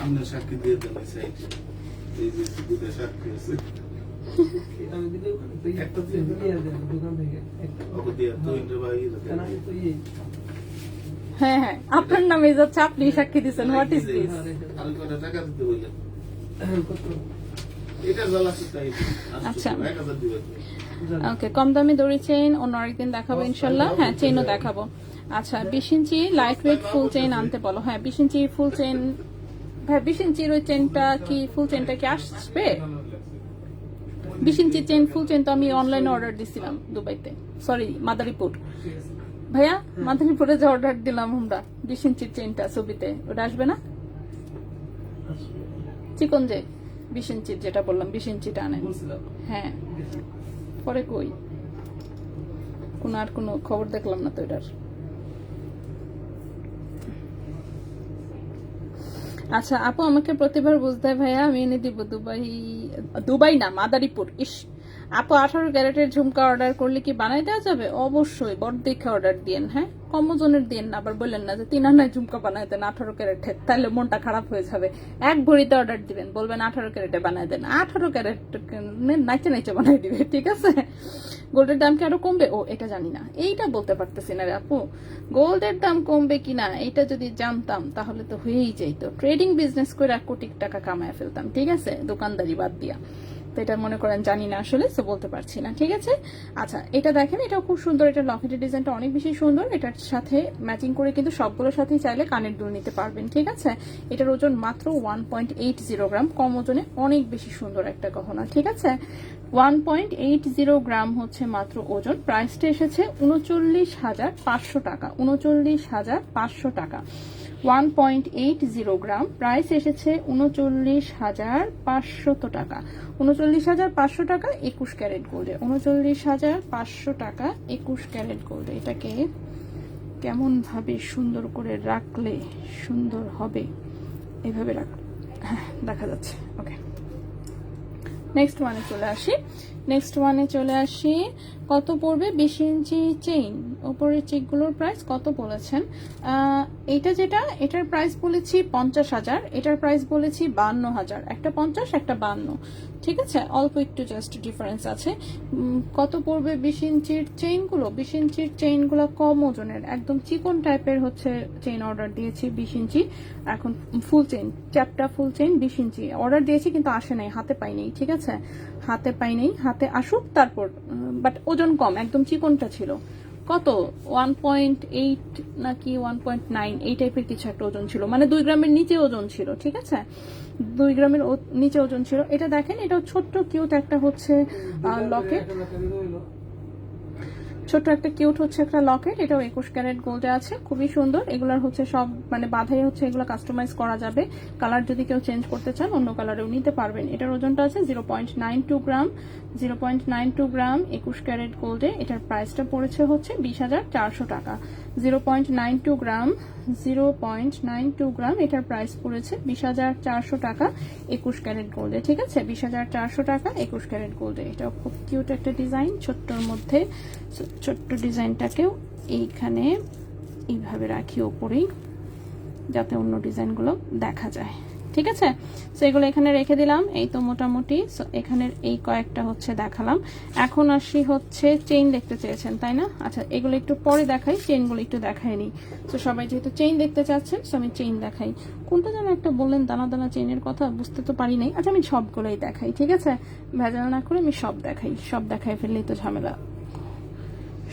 আমরা সাক্ষী দিয়ে দেন এই সাইটে, এই যে দুটো সাক্ষী আছে আমি দিলে একটা দিয়ে দোকান থেকে একটা ওকে দিয়ে তো ইন্টারভিউ কেন আমি তো এই হ্যাঁ হ্যাঁ, আপনার নামে যাচ্ছে, আপনি সাক্ষী দিচ্ছেন। What is this? আর কত টাকা দিতে বললেন? কত এটা জ্বালাচ্ছে তাই আচ্ছা। 1000 দিবে। ওকে, কম দামি দড়ি চেইন অন্য আরেকদিন দেখাবো ইনশাল্লাহ। হ্যাঁ, চেইনও দেখাবো। আচ্ছা, 20 ইঞ্চি লাইট ওয়েট ফুল চেইন আনতে বলো। হ্যাঁ, 20 ইঞ্চি ফুল চেইন। ভাই 20 ইঞ্চির ওই চেইনটা কি, ফুল চেইনটা কি আসবে? 20 ইঞ্চি চেইন, ফুল চেইন তো আমি অনলাইনে অর্ডার দিছিলাম দুবাইতে, সরি মাদারীপুর। ভাইয়া মাদারীপুরে যে অর্ডার দিলাম আমরা 20 ইঞ্চির চেইনটা ছবিতে, ওটা আসবে না? চিকন যে 20 ইঞ্চির যেটা বললাম, 20 ইঞ্চিটা আনেন। বলছিলাম হ্যাঁ, পরে কই আর কোনো খবর দেখলাম না তো এটার। আচ্ছা আপু, আমাকে প্রতিবার বুঝতে হয় ভাইয়া, আমি এনে দিব। দুবাই না, মাদারীপুর। ইস আপু, 18 ক্যারেটের ঝুমকা অর্ডার করলে কি বানাই দেওয়া যাবে? অবশ্যই, বড় দেখে অর্ডার দিয়েন। হ্যাঁ, কম ওজনের দিয়েন না, আবার বললেন না যে 3 আনায় ঝুমকা বানাই দেন 18 ক্যারেটের, তাহলে মনটা খারাপ হয়ে যাবে। 1 ভরিতে অর্ডার দিবেন, বলবেন 18 ক্যারেটে বানাই দেন, 18 ক্যারেট নাইচে নাইচে বানাই দিবে। ঠিক আছে, গোল্ডের দাম কি আরো কমবে? ও এটা জানি না, এইটা বলতে পারতেছি না রে আপু। গোল্ডের দাম কমবে কিনা এইটা যদি জানতাম তাহলে তো হয়েই যাইতো। ট্রেডিং বিজনেস করে 1 কোটি টাকা কামায় ফেলতাম। ঠিক আছে, দোকানদারি বাদ দিয়া। তো এটা মনে করেন জানি না আসলে, তো বলতে পারছি না। ঠিক আছে, আচ্ছা এটা দেখেন, এটা খুব সুন্দর। এটা লকেটের ডিজাইনটা অনেক বেশি সুন্দর। এটার সাথে ম্যাচিং করে কিন্তু সবগুলোর সাথেই চাইলে কানের দুল নিতে পারবেন। ঠিক আছে, এটার ওজন মাত্র 1.80 গ্রাম, কম ওজনে অনেক বেশি সুন্দর একটা গহনা। ঠিক আছে, 1.80 গ্রাম হচ্ছে মাত্র ওজন। প্রাইসটা এসেছে 39,500 টাকা। 39,500 টাকা। 1.80 গ্রাম, প্রাইস এসেছে 39,500 টাকা। 39,500 টাকা 21 ক্যারেট গোল্ডে। 39,500 টাকা 21 ক্যারেট গোল্ডে। এটাকে কেমন ভাবে সুন্দর করে রাখলে সুন্দর হবে, এভাবে রাখলে হ্যাঁ দেখা যাচ্ছে। ওকে, নেক্সট ওয়ানে চলে আসি। কত পড়বে? 20 ইঞ্চি চেইন, উপরের চেকগুলোর প্রাইস কত বলেছেন? এইটা যেটা, এটার প্রাইস বলেছি 50,000, এটার প্রাইস বলেছি 52,000। একটা 50, একটা 52। ঠিক আছে, অল্প একটু জাস্ট ডিফারেন্স আছে। কত পড়বে 20 ইঞ্চির চেইনগুলো? 20 ইঞ্চির চেইনগুলো কম ওজনের, একদম চিকন টাইপের হচ্ছে চেইন অর্ডার দিয়েছি 20 ইঞ্চি। এখন ফুল চেইন, চ্যাপটা ফুল চেইন 20 ইঞ্চি অর্ডার দিয়েছি, কিন্তু আসে নাই, হাতে পাইনি। ঠিক আছে, হাতে পাইনি, হাতে আসুক তারপর। বাট ওজন কম, একদম চিকনটা ছিল। কত 1.8 নাকি 1.9 এই টাইপের কিছু একটা ওজন ছিল, মানে 2 গ্রামের নিচে ওজন ছিল। ঠিক আছে, 2 গ্রামের নিচে ওজন ছিল। এটা দেখেন, এটা ছোট্ট কিউট একটা হচ্ছে লকেট, ছোট্ট একটা কিউট হচ্ছে একটা লকেট। এটাও 21 ক্যারেট গোল্ডে আছে, খুবই সুন্দর। এগুলার হচ্ছে সব মানে বাধাই হচ্ছে, এগুলো কাস্টমাইজ করা যাবে। কালার যদি কেউ চেঞ্জ করতে চান অন্য কালারেও নিতে পারবেন। এটার ওজনটা আছে 0.92 গ্রাম। 0.92 গ্রাম 21 ক্যারেট গোল্ডে। এটার প্রাইসটা পড়েছে হচ্ছে 20,400 টাকা। 0.92 গ্রাম, 0.92 গ্রাম, এটার প্রাইস পড়েছে 20,400 টাকা 21 ক্যারেট গোল্ডে। ঠিক আছে, 20,400 টাকা 21 ক্যারেট গোল্ডে। এটাও খুব কিউট একটা ডিজাইন, ছোট্টর মধ্যে। ছোট্ট ডিজাইনটাকেও এইখানে এইভাবে রাখি ওপরেই, যাতে অন্য ডিজাইনগুলো দেখা যায়। ঠিক আছে, সো এগুলো এখানে রেখে দিলাম। এই তো মোটামুটি এখানের এই কয়েকটা হচ্ছে দেখালাম। এখন আসি হচ্ছে চেইন দেখতে চেয়েছেন তাই না? আচ্ছা, এগুলো একটু পরে দেখাই, চেইনগুলো একটু দেখাই নি। তো সবাই যেহেতু চেইন দেখতে চাচ্ছেন, সো আমি চেইন দেখাই। কোনটা যেন একটা বললেন দানা দানা চেইনের কথা, বুঝতে তো পারি নাই। আচ্ছা, আমি সবগুলোই দেখাই। ঠিক আছে, ভেজাল না করে আমি সব দেখাই। সব দেখাই ফেললেই তো ঝামেলা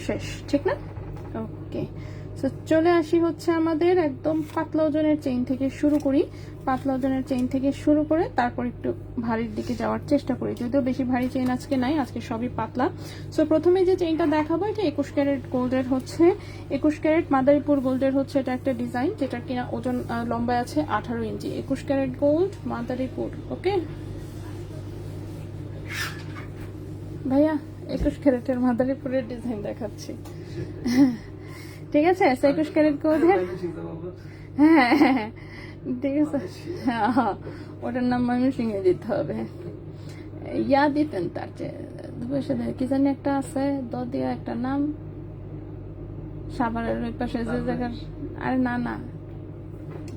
শেষ, ঠিক না? ওকে, তো চলে আসি হচ্ছে আমাদের একদম পাতলা ওজনের চেইন থেকে শুরু করি। পাতলা ওজনের চেইন থেকে শুরু করে তারপর একটু ভারীর দিকে যাওয়ার চেষ্টা করি, যদিও বেশি ভারী চেইন আজকে নাই, আজকে সবই পাতলা। সো প্রথমে যে চেইনটা দেখাবো এটা 21 ক্যারেট গোল্ডের হচ্ছে, 21 ক্যারেট মাদারীপুর গোল্ডের হচ্ছে এটা একটা ডিজাইন, যেটা কিনা ওজন লম্বায় আছে 18 ইঞ্চি। 21 ক্যারেট গোল্ড মাদারীপুর। ওকে ভাইয়া 21 ক্যারেটের মাদারীপুরের ডিজাইন দেখাচ্ছি। ঠিক আছে, 21 ক্যারেট গোল্ডের, হ্যাঁ হ্যাঁ ঠিক আছে, হ্যাঁ ওটার নাম ময়মনসিংহে দিতে হবে। ইয়া দিতেন তার চেয়ে কি জানি একটা আছে দিয়া একটা নাম, সাভারের ওই পাশে যে জায়গার, আরে না না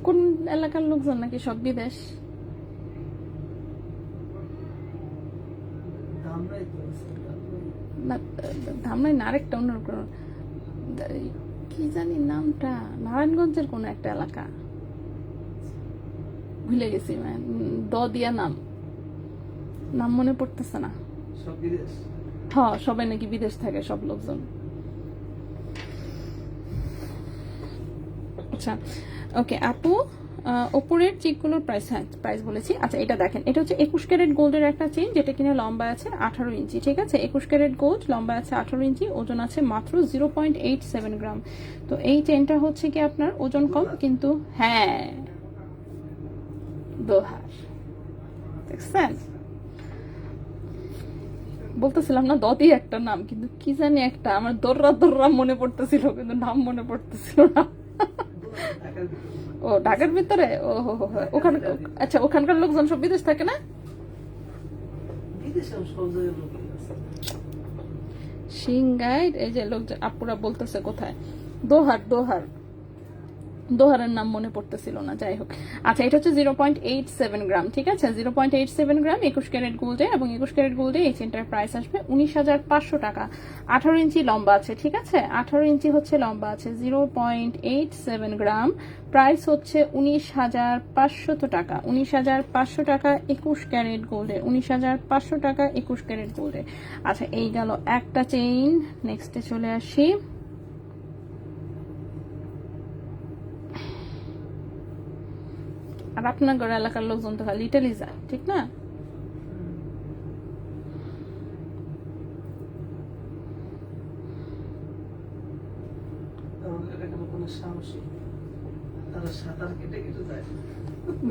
কোন এলাকার লোকজন নাকি সব বিদেশ, ধামরাই না, আরেকটা অন্যরকম কি জানি নামটা, নারায়ণগঞ্জের কোন একটা এলাকা, ভুলে গেছি দিয়া নাম মনে পড়তেছে না। হ্যাঁ সবাই নাকি বিদেশ থাকে সব লোকজন। আচ্ছা ওকে আপু, ওপরের চেকগুলোর প্রাইস, হ্যাঁ প্রাইস বলেছি। আচ্ছা এটা দেখেন, এটা হচ্ছে 21 ক্যারেট গোল্ডের একটা চেইন, যেটা কিনা লম্বা আছে 18 ইঞ্চি। ঠিক আছে, 21 ক্যারেট গোল্ড, লম্বা আছে 18 ইঞ্চি, ওজন আছে মাত্র 0.87 গ্রাম। তো এই চেইনটা হচ্ছে কি আপনার ওজন কম, কিন্তু হ্যাঁ দোহার, দেখছেন বলতেছিলাম না দদি একটা নাম, কিন্তু কি জানি একটা আমার দর্রা মনে পড়তেছিল, কিন্তু নাম মনে পড়তেছিল না। ও ঢাকার ভিতরে, ও ওখানে, আচ্ছা ওখানকার লোকজন সব বিদেশ থাকে না, সিংগাইর, এই যে লোক আপুরা বলতেছে কোথায়, দোহারের নাম মনে পড়তেছিল না, যাই হোক। আচ্ছা এটা হচ্ছে 0.87 গ্রাম। ঠিক আছে, 0.87 গ্রাম 21 ক্যারেট গোল্ডে, এবং 21 ক্যারেট গোল্ডে এই চেনটার প্রাইস আসবে 19,500 টাকা। 18 ইঞ্চি লম্বা আছে। ঠিক আছে, 18 ইঞ্চি হচ্ছে লম্বা আছে, 0.87 গ্রাম, প্রাইস হচ্ছে 19,500 টাকা। 19,500 টাকা 21 ক্যারেট গোল্ডে, 19,500 টাকা 21 ক্যারেট গোল্ডে। আচ্ছা এই গেল একটা চেইন, নেক্সটে চলে আসি। আর আপনার ঘর এলাকার লোকজন তো খালি ইটালি যায়, ঠিক না?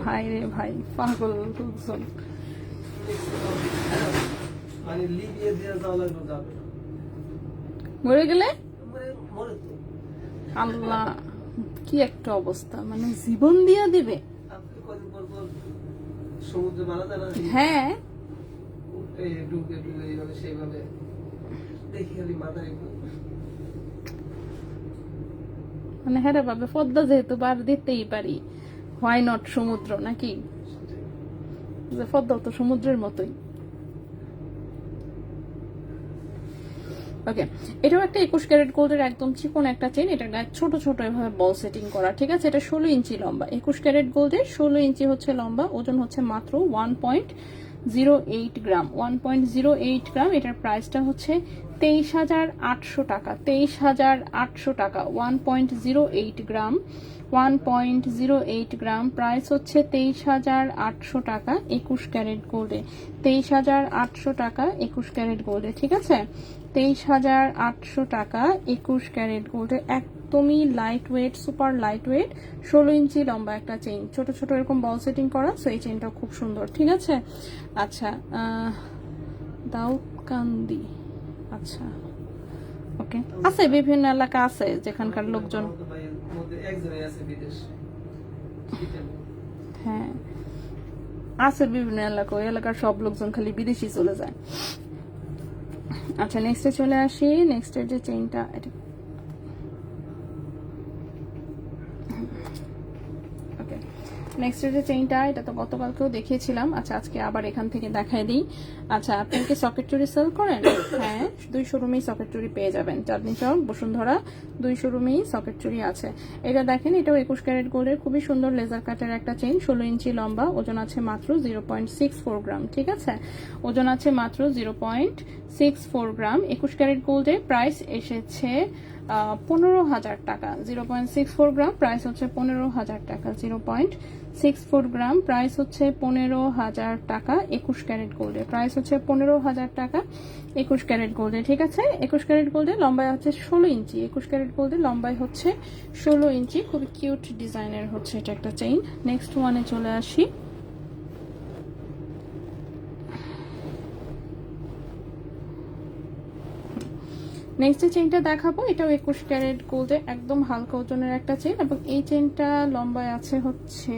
ভাই রে ভাই, পাগল লোকজন। মরে গেলে আল্লাহ কি একটা অবস্থা, মানে জীবন দিয়া দিবে। সমুদ্রে মারা যায় না, হ্যাঁ ডুবে সেইভাবে দেখি খালি মাথায়, মানে হ্যাঁ ভাবে পদ্মা যেহেতু বার দিতেই পারি, হোয়াই নট সমুদ্র নাকি, যে পদ্মা তো সমুদ্রের মতোই। ওকে, এটাও একটা 21 ক্যারেট গোল্ডের একদম চিকন একটা চেন, এটার গায়ে ছোট ছোট এভাবে বল সেটিং করা। ঠিক আছে, এটা 16 ইঞ্চি লম্বা, 21 ক্যারেট গোল্ডের 16 ইঞ্চি হচ্ছে লম্বা, ওজন হচ্ছে মাত্র 1.08 গ্রাম। 1.08 গ্রাম, এটার প্রাইসটা হচ্ছে 23,800 টাকা। 23,800 টাকা, 1.08 গ্রাম, 1.08 গ্রাম, প্রাইস হচ্ছে 23,800 টাকা 21 ক্যারেট গোল্ডে। 23,800 টাকা 21 ক্যারেট গোল্ডে। ঠিক আছে, 23,800 টাকা 21 ক্যারেট গোল্ডে, একদমই light weight, super light weight, 16 ইঞ্চি লম্বা একটা চেইন, ছোট ছোট এরকম বল সেটিং করা। সো এই চেইনটা খুব সুন্দর। ঠিক আছে, আচ্ছা দাউদকান্দি, আচ্ছা ওকে, আছে বিভিন্ন এলাকা আছে যেখানকার লোকজন, হ্যাঁ আছে বিভিন্ন এলাকা, ওই এলাকার সব লোকজন খালি বিদেশি চলে যায়। আচ্ছা নেক্সটে চলে আসি। নেক্সটের যে চেইনটা, এটা ওকে, নেক্সটের যে চেইনটা, এটা তো গতকালকেও দেখিয়েছিলাম। আচ্ছা আজকে আবার এখান থেকে দেখাই দিই। আচ্ছা আপনি কি সকেট চুরি সেল করেন? হ্যাঁ, 2 শোরুমেই সকেট চুরি পেয়ে যাবেন, চাঁদনী চক, বসুন্ধরা, 2 শোরুমেই সকেট চুরি আছে। এটা দেখেন, এটাও 21 ক্যারেট গোল্ডের খুবই সুন্দর লেজার কাটের একটা চেইন, 16 ইঞ্চি লম্বা, ওজন আছে মাত্র 0.64 গ্রাম। ঠিক আছে, ওজন আছে মাত্র 0.64 গ্রাম। 21 ক্যারেট গোল্ডের প্রাইস এসেছে 15,000 টাকা। 0.64 গ্রাম, প্রাইস হচ্ছে 15,000 টাকা। 0.64 গ্রাম, প্রাইস হচ্ছে 15,000 টাকা। 21 ক্যারেট গোল্ডের প্রাইস হচ্ছে 15,000 টাকা 21 ক্যারেট গোল্ডে। ঠিক আছে, 21 ক্যারেট গোল্ডে লম্বায় হচ্ছে 16 ইঞ্চি। 21 ক্যারেট গোল্ডে লম্বায় হচ্ছে 16 ইঞ্চি। খুবই কিউট ডিজাইনের হচ্ছে এটা একটা চেইন। নেক্সট ওয়ানে চলে আসি। নেক্সট যে চেইনটা দেখাবো এটাও 21 ক্যারেট গোল্ডে, একদম হালকা ওজনের একটা চেইন, এবং এই চেইনটা লম্বায় আছে হচ্ছে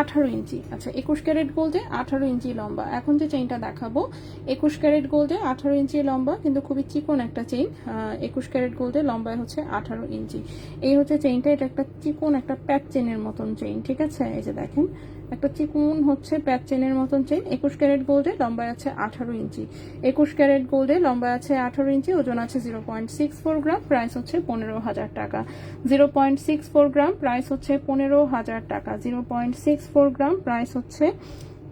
18 ইঞ্চি। আচ্ছা, 21 ক্যারেট গোল্ডে 18 ইঞ্চি লম্বা। এখন যে চেইনটা দেখাবো 21 ক্যারেট গোল্ডে 18 ইঞ্চি লম্বা, কিন্তু খুবই চিকন একটা চেইন। 21 ক্যারেট গোল্ডে লম্বায় হচ্ছে 18 ইঞ্চি। এই হচ্ছে চেইনটা, এটা একটা চিকন একটা প্যাচ চেনের মতন চেইন। ঠিক আছে, এই যে দেখেন একটা চিকন হচ্ছে প্যাচ চেনের মতন চেইন। 21 ক্যারেট গোল্ডে লম্বায় আছে 18 ইঞ্চি। 21 ক্যারেট গোল্ডে লম্বায় আছে 18 ইঞ্চি, ওজন আছে 0.64 গ্রাম, প্রাইস হচ্ছে 15,000 টাকা। 0.64 গ্রাম, প্রাইস হচ্ছে 15,000 টাকা। 0.64 গ্রাম, প্রাইস হচ্ছে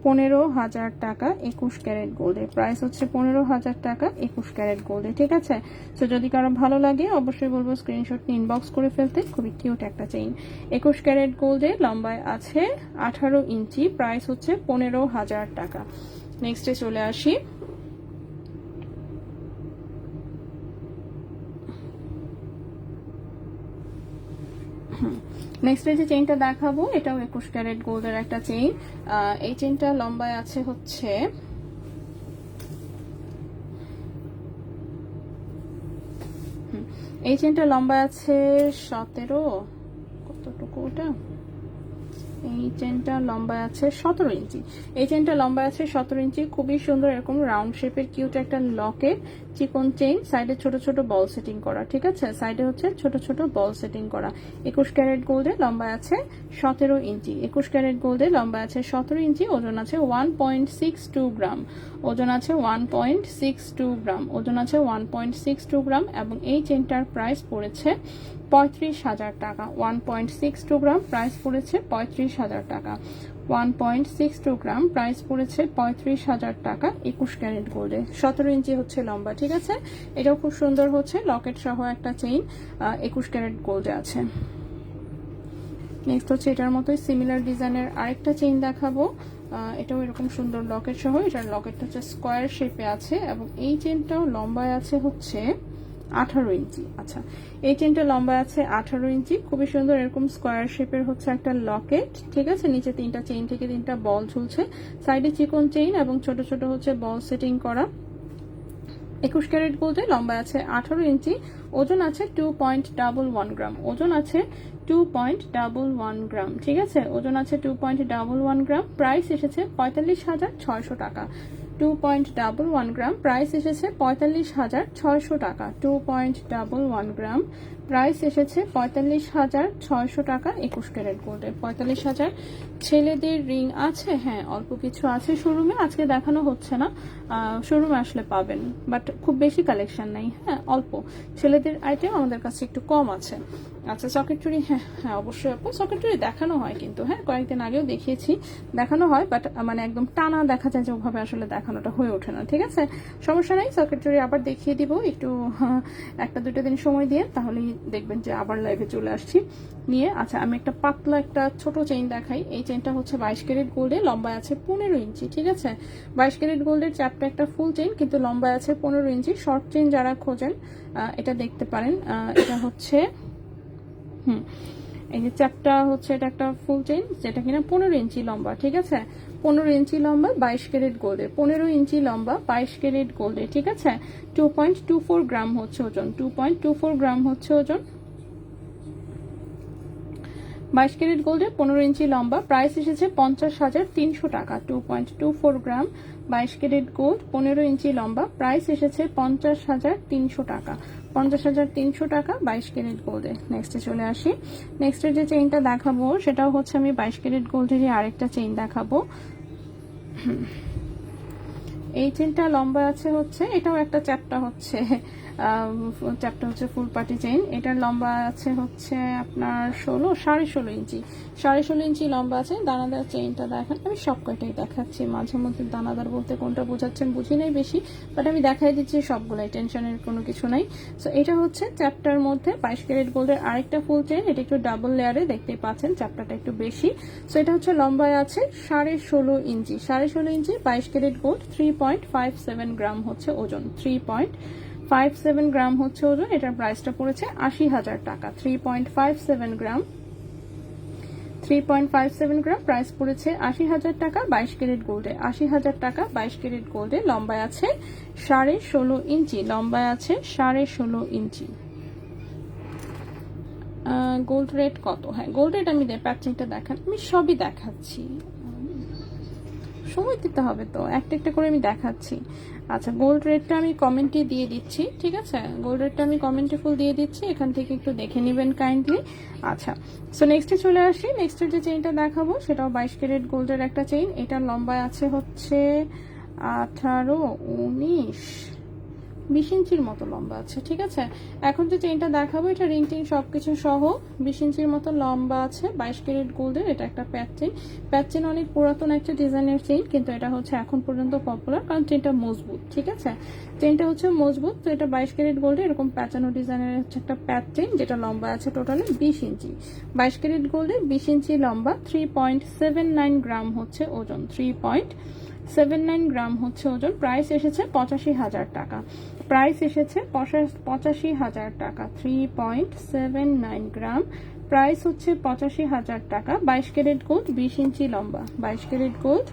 15,000 টাকা। 21 ক্যারেট গোল্ডে প্রাইস হচ্ছে 15,000 টাকা 21 ক্যারেট গোল্ডে। ঠিক আছে, তো যদি কারো ভালো লাগে অবশ্যই বলবো স্ক্রিনশট নিয়ে ইনবক্স করে ফেলতে। খুবই কিউট একটা চেইন। 21 ক্যারেট গোল্ডে লম্বায় আছে 18 ইঞ্চি, প্রাইস হচ্ছে 15,000 টাকা। নেক্সটে চলে আসি। নেক্সট যে চেইনটা দেখাবো এটাও 21 ক্যারেট গোল্ডের একটা চেইন। এই চেইনটা লম্বায় আছে হচ্ছে এই চেইনটা লম্বায় আছে 17, কতটুকু ওটা, এই চেনটা লম্বায় আছে 17 ইঞ্চি। এই চেনটা লম্বায় আছে 17 ইঞ্চি। খুবই সুন্দর এরকম রাউন্ড শেপের কিউট একটা লকেট চিকন চেইন, সাইডে ছোট ছোট বল সেটিং করা। ঠিক আছে, সাইডে হচ্ছে ছোট ছোট বল সেটিং করা। 21 ক্যারেট গোল্ডে লম্বায় আছে 17 ইঞ্চি। 21 ক্যারেট গোল্ডে লম্বায় আছে 17 ইঞ্চি, ওজন আছে 1.62 গ্রাম। ওজন আছে 1.62 গ্রাম। ওজন আছে 1.62 গ্রাম, এবং এই চেনটার প্রাইস পড়েছে 35,000 টাকা। 1.62 গ্রাম, প্রাইস পড়েছে 35,000 টাকা। 1.62 গ্রাম, প্রাইস পড়েছে 35,000 টাকা 21 ক্যারেট গোল্ডে। 17 ইঞ্চি হচ্ছে লম্বা। ঠিক আছে, এটাও খুব সুন্দর হচ্ছে লকেট সহ একটা চেইন 21 ক্যারেট গোল্ডে আছে। নেক্সট হচ্ছে এটার মতোই সিমিলার ডিজাইনের আরেকটা চেইন দেখাবো। এটাও এরকম সুন্দর লকেট সহ। এটার লকেটটা হচ্ছে স্কোয়ার শেপে আছে, এবং এই চেইনটাও লম্বায় আছে হচ্ছে 18 ইঞ্চি। আচ্ছা, এই চেনটা লম্বা আছে 18 ইঞ্চি। খুবই সুন্দর এরকম স্কোয়ার শেপের হচ্ছে একটা লকেট। ঠিক আছে, নিচে 3টা চেইন থেকে 3টা বল ঝুলছে, সাইডে চিকন চেইন এবং ছোট ছোট হচ্ছে বল সেটিং করা। 21 ক্যারেট গোল্ডে লম্বা আছে 18 ইঞ্চি, ওজন আছে 2.11 গ্রাম। ওজন আছে 2.11 গ্রাম। ঠিক আছে, ওজন আছে 2.11 গ্রাম। প্রাইস এসেছে 45,600 টাকা। 2.11 গ্রাম, প্রাইস এসেছে 45,600 টাকা। 2.11 গ্রাম, প্রাইস এসেছে 45,600 টাকা 21 ক্যারেট গোল্ডের। 45,000। ছেলেদের রিং আছে, হ্যাঁ অল্প কিছু আছে শোরুমে, আজকে দেখানো হচ্ছে না, শোরুমে আসলে পাবেন, বাট খুব বেশি কালেকশন নাই। হ্যাঁ, অল্প ছেলেদের আইটেম আমাদের কাছে একটু কম আছে। আচ্ছা, সকেট চুড়ি, হ্যাঁ হ্যাঁ অবশ্যই আপু, সকেট চুড়ি দেখানো হয় কিন্তু, হ্যাঁ কয়েকদিন আগেও দেখিয়েছি, দেখানো হয়, বাট মানে একদম টানা দেখা যায় যে ওভাবে আসলে দেখানোটা হয়ে ওঠে না। ঠিক আছে, সমস্যা নাই, সকেট চুড়ি আবার দেখিয়ে দিব একটু, 1-2 দিন সময় দিয়ে, তাহলেই দেখবেন যে আবার লাইভে চলে আসছি নিয়ে। আচ্ছা, আমি একটা পাতলা একটা ছোট চেইন দেখাই। এই চেইনটা হচ্ছে 22 ক্যারেট গোল্ডে, লম্বায় আছে 15 ইঞ্চি। ঠিক আছে, 22 ক্যারেট গোল্ডের চ্যাপটা একটা ফুল চেইন, কিন্তু লম্বায় আছে 15 ইঞ্চি। শর্ট চেইন যারা খোঁজেন এটা দেখতে পারেন। এটা হচ্ছে এই যে চ্যাপটা হচ্ছে, এটা একটা ফুল চেইন যেটা কিনা 15 ইঞ্চি লম্বা। ঠিক আছে, 15 ইঞ্চি লম্বা 22 ক্যারেট গোল্ডে, 15 ইঞ্চি লম্বা 22 ক্যারেট গোল্ডে। ঠিক আছে, 2.24 গ্রাম হচ্ছে ওজন। 2.24 গ্রাম হচ্ছে ওজন। 22 ক্যারেট গোল্ডে 15 ইঞ্চি লম্বা, প্রাইস এসেছে 50,300 টাকা। 2.24 গ্রাম 22 ক্যারেট গোল্ড, 15 ইঞ্চি লম্বা, প্রাইস এসেছে 50,300 টাকা। 50,300 টাকা 22 ক্যারেট গোল্ডে। নেক্সটে চলে আসি। নেক্সটের যে চেইনটা দেখাবো সেটাও হচ্ছে আমি 22 ক্যারেট গোল্ডেরই আরেকটা চেইন দেখাবো। এই চেনটা লম্বা আছে হচ্ছে, এটাও একটা চ্যাপটা হচ্ছে ফুল পাটি চেইন। এটার লম্বা আছে হচ্ছে আপনার 16.5 ইঞ্চি, 16.5 ইঞ্চি লম্বা আছে। দানাদার চেইনটা দেখেন, আমি সব কয়টাই দেখাচ্ছি, মাঝে মধ্যে দানাদার বলতে কোনটা বোঝাচ্ছেন বুঝি নাই বেশি, বাট আমি দেখাই দিচ্ছি সবগুলাই, টেনশনের কোনো কিছু নাই। সো এটা হচ্ছে চ্যাপ্টার মধ্যে 22 ক্যারেট গোল্ডের আরেকটা ফুল চেইন, এটা একটু ডাবল লেয়ারে, দেখতেই পাচ্ছেন চ্যাপ্টারটা একটু বেশি। সো এটা হচ্ছে লম্বায় আছে 16.5 ইঞ্চি, 16.5 ইঞ্চি 22 ক্যারেট গোল্ড, 3.57 গ্রাম হচ্ছে ওজন, 3.57 গ্রাম হচ্ছে ওজন। এটার প্রাইসটা পড়েছে 80,000 টাকা। 3.57 গ্রাম, 3.57 গ্রাম প্রাইস পড়েছে 80,000 টাকা 22 ক্যারেট গোল্ডে। 80,000 টাকা 22 ক্যারেট গোল্ডে। লম্বায় আছে 16.5 ইঞ্চি, লম্বায় আছে 16.5 ইঞ্চি। গোল্ড রেট কত? হ্যাঁ, গোল্ড রেট আমি প্যাচিংটা দেখান, আমি সবই দেখাচ্ছি, সময় দিতে হবে তো, একটা একটা করে আমি দেখাচ্ছি। আচ্ছা, গোল্ড রেটটা আমি কমেন্টে দিয়ে দিচ্ছি, ঠিক আছে? গোল্ড রেটটা আমি কমেন্টে ফুল দিয়ে দিচ্ছি, এখান থেকে একটু দেখে নেবেন কাইন্ডলি। আচ্ছা, সো নেক্সটে চলে আসি। নেক্সটের যে চেইনটা দেখাবো সেটাও 22 ক্যারেট গোল্ডের একটা চেইন। এটার লম্বায় আছে হচ্ছে 18, 19, 20 ইঞ্চির মতো লম্বা আছে, ঠিক আছে? এখন যে চেইনটা দেখাবো এটা রিং টিং সবকিছু সহ 20 ইঞ্চির মতো লম্বা আছে, 22 ক্যারেট গোল্ডের। এটা একটা প্যাচ চেইন। প্যাচ চেইন অনেক পুরাতন একটা ডিজাইনের চেইন, কিন্তু এটা হচ্ছে এখন পর্যন্ত পপুলার কারণ চেইনটা মজবুত, ঠিক আছে? চেইনটা হচ্ছে মজবুত। তো এটা 22 ক্যারেট গোল্ডে এরকম প্যাচানো ডিজাইনের হচ্ছে একটা প্যাচ চেইন, যেটা লম্বা আছে টোটালি 20 ইঞ্চি। 22 ক্যারেট গোল্ডে 20 ইঞ্চি লম্বা, 3.79 গ্রাম হচ্ছে ওজন, 3.79 গ্রাম হচ্ছে ওজন। প্রাইস এসেছে 85,000 টাকা, প্রাইস এসেছে 85,000 টাকা। 3.79 গ্রাম, প্রাইস হচ্ছে 85,000 টাকা। 22 ক্যারেট গোল্ড, 20 ইঞ্চি লম্বা, 22 ক্যারেট গোল্ড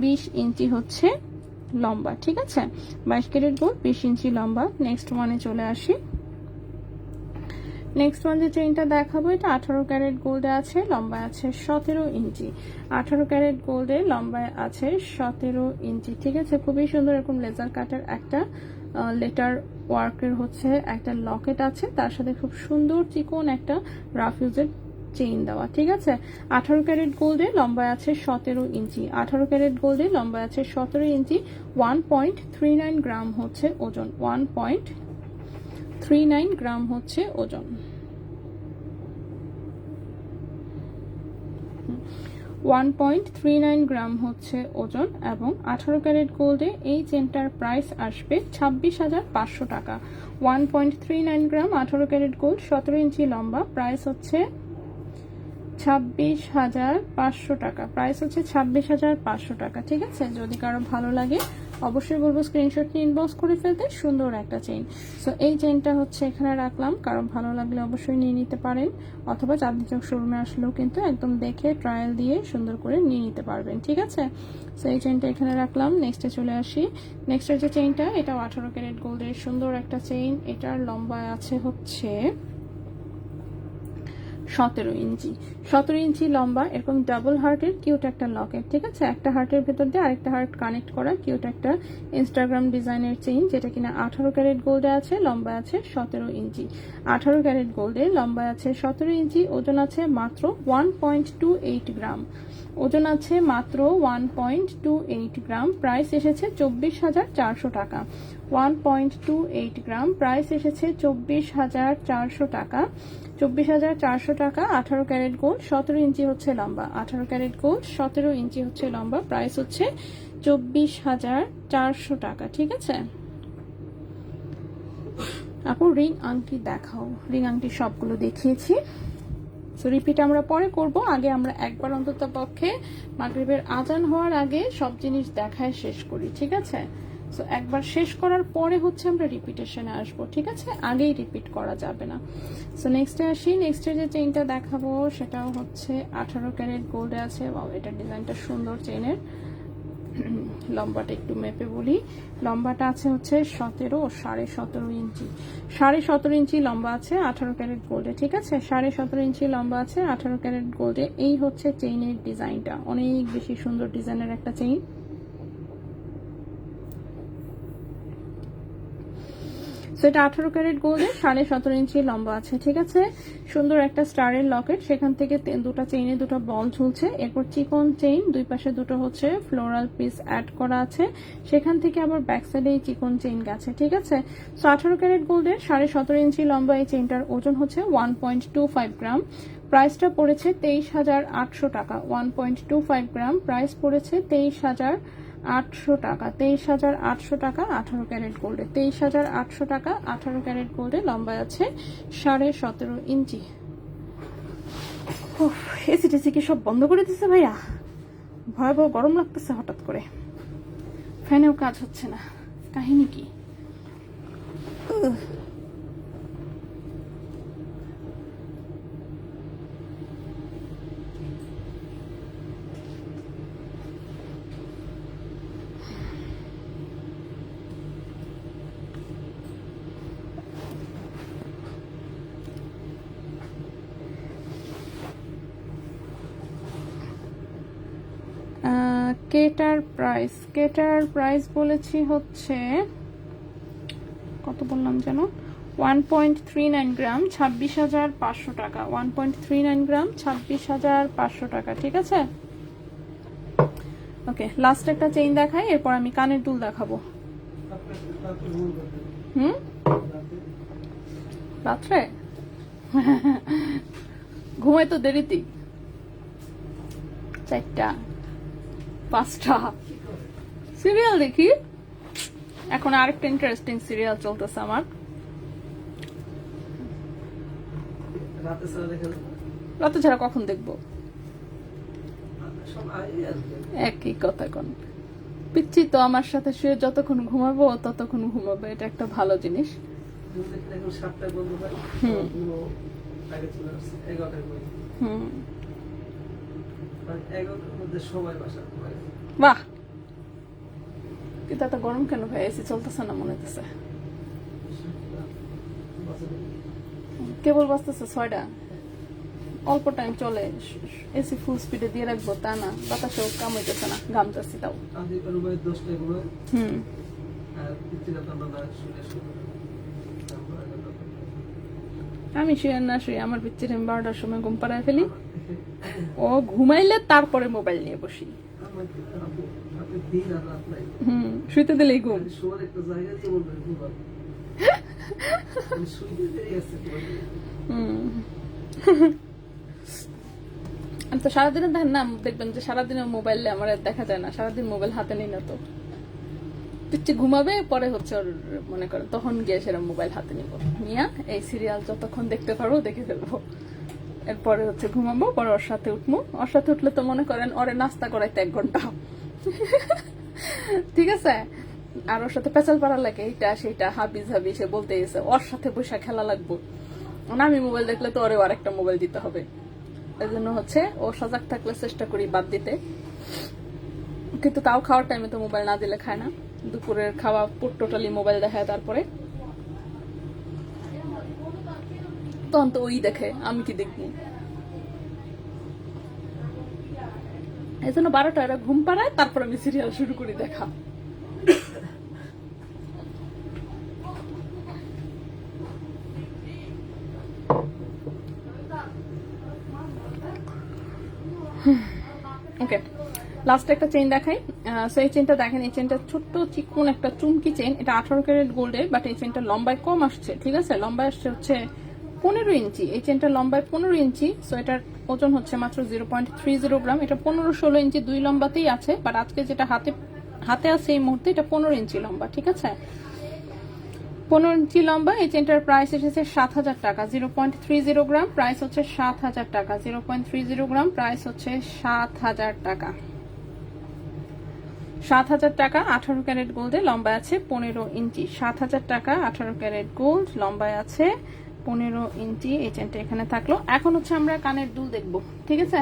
20 ইঞ্চি হচ্ছে লম্বা, ঠিক আছে? 22 ক্যারেট গোল্ড 20 ইঞ্চি লম্বা। নেক্সট ওয়ানে চলে আসি। নেক্সট ওয়ান যে চেইনটা দেখাবো এটা 18 ক্যারেট গোল্ডে আছে, লম্বায় আছে 17 ইঞ্চি। 18 ক্যারেট গোল্ডে লম্বায় আছে 17 ইঞ্চি, ঠিক আছে? খুবই সুন্দর এরকম লেজার কাটের একটা লেটার ওয়ার্কের হচ্ছে একটা লকেট আছে, তার সাথে খুব সুন্দর চিকন একটা রাফ ইউজের চেইন দেওয়া, ঠিক আছে? 18 ক্যারেট গোল্ডে লম্বায় আছে 17 ইঞ্চি। 18 ক্যারেট গোল্ডে লম্বায় আছে 17 ইঞ্চি। 1.39 গ্রাম হচ্ছে ওজন, 1.39 গ্রাম হচ্ছে ওজন। 1.39 গ্রাম হচ্ছে ওজন। এবং 18 ক্যারেট গোল্ডে এই চেনটার প্রাইস আসবে 26,500 টাকা। 1.39 গ্রাম, 18 ক্যারেট গোল্ড, 17 ইঞ্চি লম্বা, প্রাইস হচ্ছে 26,500 টাকা। প্রাইস হচ্ছে 26,500 টাকা, ঠিক আছে? যদি কারো ভালো লাগে অবশ্যই বলবো স্ক্রিনশট নিয়ে ইনবক্স করে ফেলতে। সুন্দর একটা চেইন। সো এই চেইনটা হচ্ছে এখানে রাখলাম, কারো ভালো লাগলে অবশ্যই নিয়ে নিতে পারেন, অথবা চাঁদনি চক শোরুমে আসলেও কিন্তু একদম দেখে ট্রায়াল দিয়ে সুন্দর করে নিয়ে নিতে পারবেন, ঠিক আছে? সো এই চেইনটা এখানে রাখলাম। নেক্সটে চলে আসি। নেক্সটের যে চেইনটা, এটাও 18 ক্যারেট গোল্ডের সুন্দর একটা চেইন। এটার লম্বায় আছে হচ্ছে 17 ইঞ্চি। 17 ইঞ্চি লম্বা, এরকম ডাবল হার্টের কিউট একটা লকেট, ঠিক আছে? একটা হার্টের ভেতর দিয়ে আরেকটা হার্ট কানেক্ট করা কিউট একটা ইনস্টাগ্রাম ডিজাইনের চেইন, যেটা কিনা 18 ক্যারেট গোল্ডে আছে, লম্বা আছে 17 ইঞ্চি। 18 ক্যারেট গোল্ডে লম্বা আছে 17 ইঞ্চি, ওজন আছে মাত্র 1.28 গ্রাম, ওজন আছে মাত্র 1.28 গ্রাম। প্রাইস এসেছে 24,400 টাকা। 1.28 গ্রাম, প্রাইস এসেছে 24,400 টাকা। 24,400 টাকা। 18 ক্যারেট গোল্ড, 17 ইঞ্চি হচ্ছে লম্বা। 18 ক্যারেট গোল্ড, 17 ইঞ্চি হচ্ছে লম্বা, প্রাইস হচ্ছে 24,400 টাকা, ঠিক আছে? আপু রিং আংটি দেখাও। রিং আংটি সবগুলো দেখিয়েছি। সো রিপিট আমরা পরে করব, আগে আমরা একবার অন্তত পক্ষে মাগরিবের আজান হওয়ার আগে সব জিনিস দেখায় শেষ করি, ঠিক আছে? সো একবার শেষ করার পরে হচ্ছে আমরা রিপিটেশনে আসবো, ঠিক আছে? আগেই রিপিট করা যাবে না। সো নেক্সটে আসি। নেক্সটে যে চেইনটা দেখাবো সেটাও হচ্ছে 18 ক্যারেট গোল্ডে আছে। এটার ডিজাইনটা সুন্দর চেইনের। লম্বাটা একটু মেপে বলি, লম্বাটা আছে হচ্ছে 17.5 ইঞ্চি। 17.5 ইঞ্চি লম্বা আছে 18 ক্যারেট গোল্ডে, ঠিক আছে? 17.5 ইঞ্চি লম্বা আছে 18 ক্যারেট গোল্ডে। এই হচ্ছে চেইনের ডিজাইনটা, অনেক বেশি সুন্দর ডিজাইনের একটা চেইন। সো এটা 18 ক্যারেট গোল্ডের 17.5 ইঞ্চি লম্বা আছে, ঠিক আছে। সুন্দর একটা স্টারের লকেট, সেখান থেকে দুটো চেইনে দুটো বল ঝুলছে। এরপর চিকন চেইন, দুই পাশে দুটো হচ্ছে ফ্লোরাল পিস অ্যাড করা আছে, সেখান থেকে আবার ব্যাক সাইডে এই চিকন চেইন গেছে, ঠিক আছে। সো 18 ক্যারেট গোল্ডের 17.5 ইঞ্চি লম্বা এই চেইনটার ওজন হচ্ছে 1.25 গ্রাম। প্রাইসটা পড়েছে 23,800 টাকা। 1.25 গ্রাম, প্রাইস পড়েছে 23,800 টাকা। 23,800 টাকা 18 ক্যারেট গোল্ডে। 23,800 টাকা 18 ক্যারেট গোল্ডে লম্বা আছে 17.5 ইঞ্চি। এসি টেসি কি সব বন্ধ করে দিছে ভাইয়া? ভয়াবহ গরম লাগতেছে হঠাৎ করে, ফ্যানেও কাজ হচ্ছে না, কাহিনী কি? কেটার প্রাইস বলেছি হচ্ছে কত বললাম যেন, 1.39 গ্রাম 26,500 টাকা। 1.39 গ্রাম 26,500 টাকা, ঠিক আছে। ওকে, লাস্ট একটা চেইন দেখাই, এরপর আমি কানের দুল দেখাবো। রাত্রে ঘুমাই তো দেরিতে, 4টা 5টা সিরিয়াল দেখি। এখন আরেকটা ইন্টারেস্টিং সিরিয়াল চলতেছে আমার। রাতে ছাড়া কখন দেখবো? একই কথা কোন পিচ্ছি তো আমার সাথে শুয়ে যতক্ষণ ঘুমাবো ততক্ষণ ঘুমাবো, এটা একটা ভালো জিনিস। বাহ, কিন্তু এত গরম কেন ভাই? এসি চলতেছে না মনে হচ্ছে। কেবল বাজতেছে 6টা, অল্প টাইম চলে। এসি ফুল স্পিডে দিয়ে রাখবো তা না, বাতাসেও কাম হইতেছে না, ঘামতেছি তাও। আমি শুয়ে না শুয়ে আমার পিচ্ছির আমি 12টার সময় ঘুম পাড়ায় ফেলি, ও ঘুমাইলে তারপরে মোবাইল নিয়ে বসি। শুইতে দিলেই ঘুম। আমি তো সারাদিনে দেখেন না, দেখবেন যে সারাদিনে মোবাইলে আমার দেখা যায় না, সারাদিন মোবাইল হাতে নেই না, তো পিচ্ছি ঘুমাবে, পরে হচ্ছে ওর মনে করেন তখন গিয়ে সেরকম মোবাইল হাতে নিব, নিয়ে এই সিরিয়াল যতক্ষণ দেখতে পারবো দেখে ফেলবো, এরপরে হচ্ছে ঘুমাবো, পরে ওর সাথে উঠবো। ওর সাথে উঠলে তো মনে করেন ওরে নাস্তা করাইতে 1 ঘন্টা, ঠিক আছে। আর ওর সাথে পেঁচাল পাড়া লাগে, এইটা সেইটা হাবি ঝাবি সে বলতে গেছে, ওর সাথে বসে খেলা লাগবো। আমি মোবাইল দেখলে তো ওরেও আরেকটা মোবাইল দিতে হবে, এই জন্য হচ্ছে ও সজাগ থাকলে চেষ্টা করি বাদ দিতে, কিন্তু তাও খাওয়ার টাইমে তো মোবাইল না দিলে খায় না। দুপুরের খাওয়া টোটালি মোবাইল দেখায়, তারপরে তখন তো ওই দেখে, আমি কি দেখবো। এই জন্য 12টা এরা ঘুম পাড়ায়, তারপর আমি সিরিয়াল শুরু করি দেখা। ওকে, লাস্ট একটা চেইন দেখাই। সো এই চেইনটা দেখেন, এই চেইনটা ছোট্ট চিকন একটা চুমকি চেইন, এটা 18 ক্যারেট গোল্ডের, বাট এই চেইনটা লম্বায় কম আসছে, ঠিক আছে। লম্বায় আসছে হচ্ছে 15 ইঞ্চি, এই চেইনটা লম্বায় 15 ইঞ্চি। সো এটার ওজন হচ্ছে মাত্র 0.30 গ্রাম। এটা 15-16 ইঞ্চি দুই লম্বাতেই আছে, বাট আজকে যেটা হাতে আছে এই মুহূর্তে এটা 15 ইঞ্চি লম্বা, ঠিক আছে। 15 ইঞ্চি লম্বা এই চেনটার প্রাইস এসেছে 7,000 টাকা। 0.30 গ্রাম, প্রাইস হচ্ছে 7,000 টাকা। 0.30 গ্রাম, প্রাইস হচ্ছে 7,000 টাকা। 7,000 টাকা 18 ক্যারেট গোল্ডে, লম্বা আছে 15 ইঞ্চি। 7,000 টাকা 18 ক্যারেট গোল্ড, লম্বায় আছে 15 ইঞ্চি। এই চেনটা এখানে থাকলো। এখন হচ্ছে আমরা কানের দুল দেখবো, ঠিক আছে।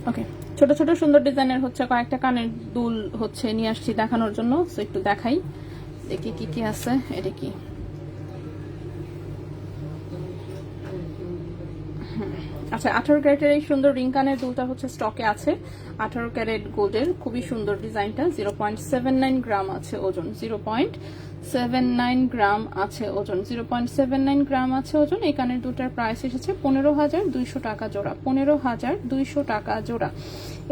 ওকে, ছোট ছোট সুন্দর ডিজাইনের হচ্ছে কয়েকটা কানের দুল হচ্ছে নিয়ে আসছি দেখানোর জন্য। তো একটু দেখাই, দেখি কি কি আছে। এটা কি আচ্ছা 18 ক্যারেটের এই সুন্দর রিং কানের দুলটা হচ্ছে স্টকে আছে। 18 ক্যারেট গোল্ডের খুবই সুন্দর ডিজাইনটা। 0.79 গ্রাম আছে ওজন, 0.79 গ্রাম আছে ওজন, 0.79 গ্রাম আছে ওজন। এই কানের দুলটার প্রাইস এসেছে 15,200 টাকা জোড়া, 15,200 টাকা জোড়া।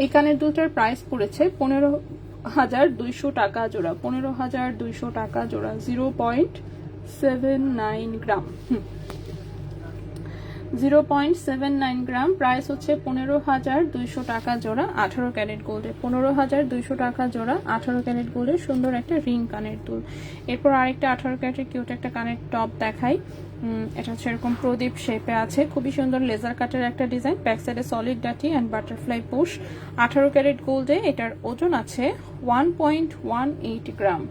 এই কানের দুলটার প্রাইস পড়েছে 15,200 টাকা জোড়া, 15,200 টাকা জোড়া, 0.79 গ্রাম। 0.79 গ্রাম, প্রাইস হচ্ছে 15,200 টাকা জোড়া। 18 ক্যারেট গোল্ডে 15,200 টাকা জোড়া। 18 ক্যারেট গোল্ডের সুন্দর একটা রিং কানের দুল। এরপর আরেকটা 18 ক্যারেটের কিউট একটা কানের টপ দেখাই। এটা হচ্ছে এরকম প্রদীপ শেপে আছে, খুবই সুন্দর লেজার কাটের একটা ডিজাইন। ব্যাক সাইডে সলিড ডাটি অ্যান্ড বাটারফ্লাই পুশ। 18 ক্যারেট গোল্ডে এটার ওজন আছে 1.18 গ্রাম।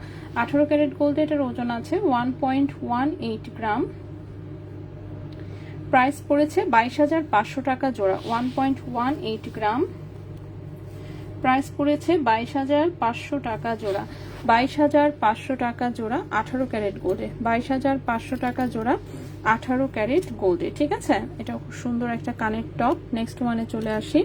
18 ক্যারেট গোল্ডে এটার ওজন আছে 1.18 গ্রাম। প্রাইস পড়েছে 22,500 টাকা জোড়া, 1.18 গ্রাম। প্রাইস পড়েছে 22,500 টাকা জোড়া, 22,500 টাকা জোড়া 18 ক্যারেট গোল্ডে, 22,500 টাকা জোড়া 18 ক্যারেট গোল্ডে। ঠিক আছে, এটা খুব সুন্দর একটা কানের টপ। নেক্সট ওয়ানে চলে আসি।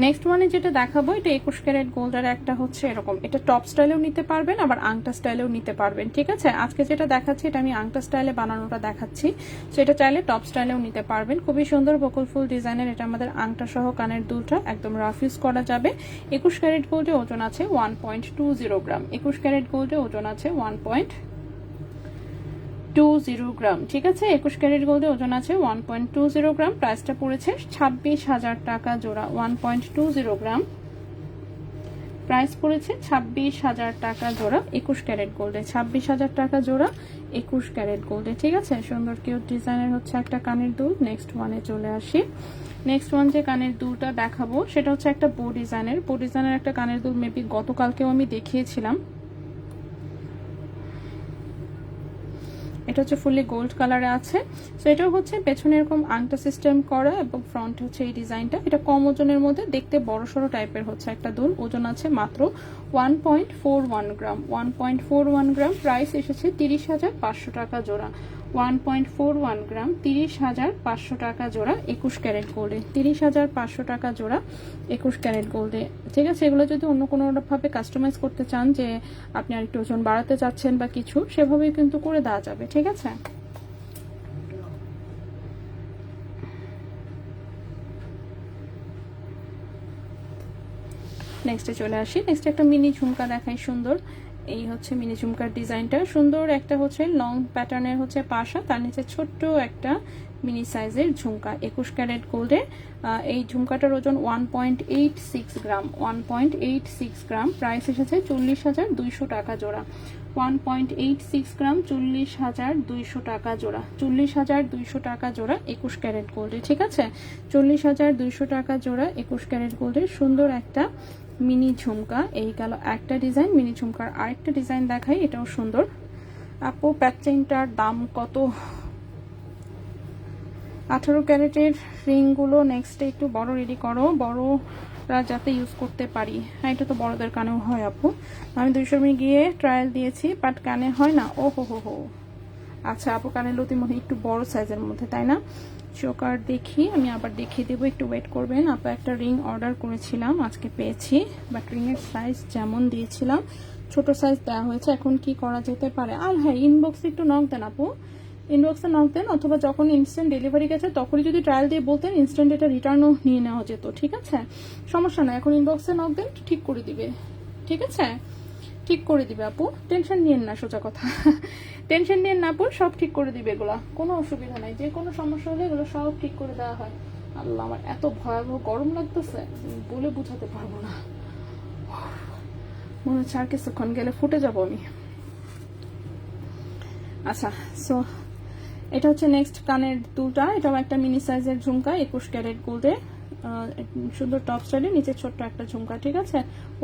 নেক্সট ওয়ানে যেটা দেখাবো এটা 21 ক্যারেট গোল্ডের একটা হচ্ছে এরকম, এটা টপ স্টাইলেও নিতে পারবেন আবার আংটা স্টাইলেও নিতে পারবেন। ঠিক আছে, আজকে যেটা দেখাচ্ছি এটা আমি আংটা স্টাইলে বানানোটা দেখাচ্ছি, সেটা চাইলে টপ স্টাইলেও নিতে পারবেন। খুবই সুন্দর বকুল ফুল ডিজাইনের এটা আমাদের আংটা সহ কানের দুলটা, একদম রাফ ইউজ করা যাবে। 21 ক্যারেট গোল্ডে ওজন আছে 1.20 গ্রাম, 21 ক্যারেট গোল্ডে ওজন আছে 1.20 গ্রাম। ঠিক আছে, 21 ক্যারেট গোল্ডে ওজন আছে 1.20 গ্রাম। প্রাইসটা পড়েছে 26,000 টাকা জোড়া, 1.20 গ্রাম। প্রাইস পড়েছে 26,000 টাকা জোড়া 21 ক্যারেট গোল্ডে, 26,000 টাকা জোড়া 21 ক্যারেট গোল্ডে। ঠিক আছে, সুন্দর কিউট ডিজাইনের হচ্ছে একটা কানের দুল। নেক্সট ওয়ানে চলে আসি। নেক্সট ওয়ান যে কানের দুলটা দেখাবো সেটা হচ্ছে একটা বো ডিজাইনের, বো ডিজাইনের একটা কানের দুল। মেবি গতকালকেও আমি দেখিয়েছিলাম। এটা হচ্ছে ফুললি গোল্ড কালারে আছে। সো এটাও হচ্ছে পেছনে এরকম আংটা সিস্টেম করা এবং ফ্রন্ট হচ্ছে এই ডিজাইনটা। এটা কম ওজনের মধ্যে দেখতে বড়সড় টাইপের হচ্ছে একটা দুল। ওজন আছে মাত্র 1.41 গ্রাম, 1.41 গ্রাম। প্রাইস এসেছে 30,500 টাকা জোড়া, 1.41 গ্রাম, 30,500 টাকা জোড়া 21 ক্যারেট গোল্ডে, 30,500 টাকা জোড়া 21 ক্যারেট গোল্ডে। ঠিক আছে, এগুলো যদি অন্য কোনো ভাবে কাস্টমাইজ করতে চান, যে আপনি আরেকটু ওজন বাড়াতে চাচ্ছেন বা কিছু, সেভাবেই কিন্তু করে দেওয়া যাবে। ঠিক আছে, নেক্সটে চলে আসি। নেক্সট একটা মিনি ঝুমকা দেখাই সুন্দর। এই হচ্ছে মিনি ঝুমকার ডিজাইনটা সুন্দর। একটা হচ্ছে লং প্যাটার্নের হচ্ছে পাশা, তার নিচে ছোট্ট একটা মিনি সাইজের ঝুমকা 21 ক্যারেট গোল্ডে। এই ঝুমকাটার ওজন 1.86 গ্রাম, 1.86 গ্রাম। প্রাইস এসেছে 40,200 টাকা জোড়া, 1.86 গ্রাম, 40,200 টাকা জোড়া, 40,200 টাকা জোড়া 21 ক্যারেট গোল্ডে। ঠিক আছে, 40,200 টাকা জোড়া 21 ক্যারেট গোল্ডের সুন্দর একটা মিনি ঝুমকা। এই গেল একটা ডিজাইন। মিনি ঝুমকার আরেকটা ডিজাইন দেখাই, এটাও সুন্দর। আপু প্যাচেনটার দাম কত? 18 ক্যারেটের রিংগুলো নেক্সটে একটু বড় রেডি করো, বড়রা যাতে ইউজ করতে পারি। হ্যাঁ, এটা তো বড়দের কানেও হয় আপু। আমি 200 মিলি গিয়ে ট্রায়াল দিয়েছি, বাট কানে হয় না। ও হো হো হো, আচ্ছা আপু কানের লতি মনে একটু বড় সাইজের মধ্যে, তাই না? চোকার দেখি, আমি আবার দেখিয়ে দেবো, একটু ওয়েট করবেন। আপু একটা রিং অর্ডার করেছিলাম, আজকে পেয়েছি, বাট রিংয়ের সাইজ যেমন দিয়েছিলাম ছোট সাইজ দেওয়া হয়েছে। এখন কি করা যেতে পারে? আর হ্যাঁ, ইনবক্সে একটু নক দেন আপু, ইনবক্সে নক দেন, অথবা যখন ইনস্ট্যান্ট ডেলিভারি গেছে তখনই যদি ট্রায়াল দিয়ে বলতেন, ইনস্ট্যান্ট এটা রিটার্নও নিয়ে নেওয়া যেত। ঠিক আছে, সমস্যা নাই, এখন ইনবক্সে নক দেন, ঠিক করে দিবে। ঠিক আছে, ঠিক করে দিবে আপু, টেনশন নিয়েন না, সোজা কথা। টেনশন নিয়েন না আপু, সব ঠিক করে দিবে, এগুলা কোনো অসুবিধা নাই। যে কোনো সমস্যা হলে এগুলো সব ঠিক করে দেওয়া হয়। আল্লাহ, আমার এত ভয়াবহ গরম লাগতেছে, বলে বুঝাতে পারবো না। মনে হচ্ছে আর কিছুক্ষণ গেলে ফুটে যাবো আমি। আচ্ছা, সো এটা হচ্ছে নেক্সট কানের দুলটা। এটাও একটা মিনি সাইজের ঝুমকা 21 ক্যারেট গোল্ডে, সুন্দর টপ স্টাইলে, নিচে ছোট্ট একটা ঝুমকা। ঠিক আছে,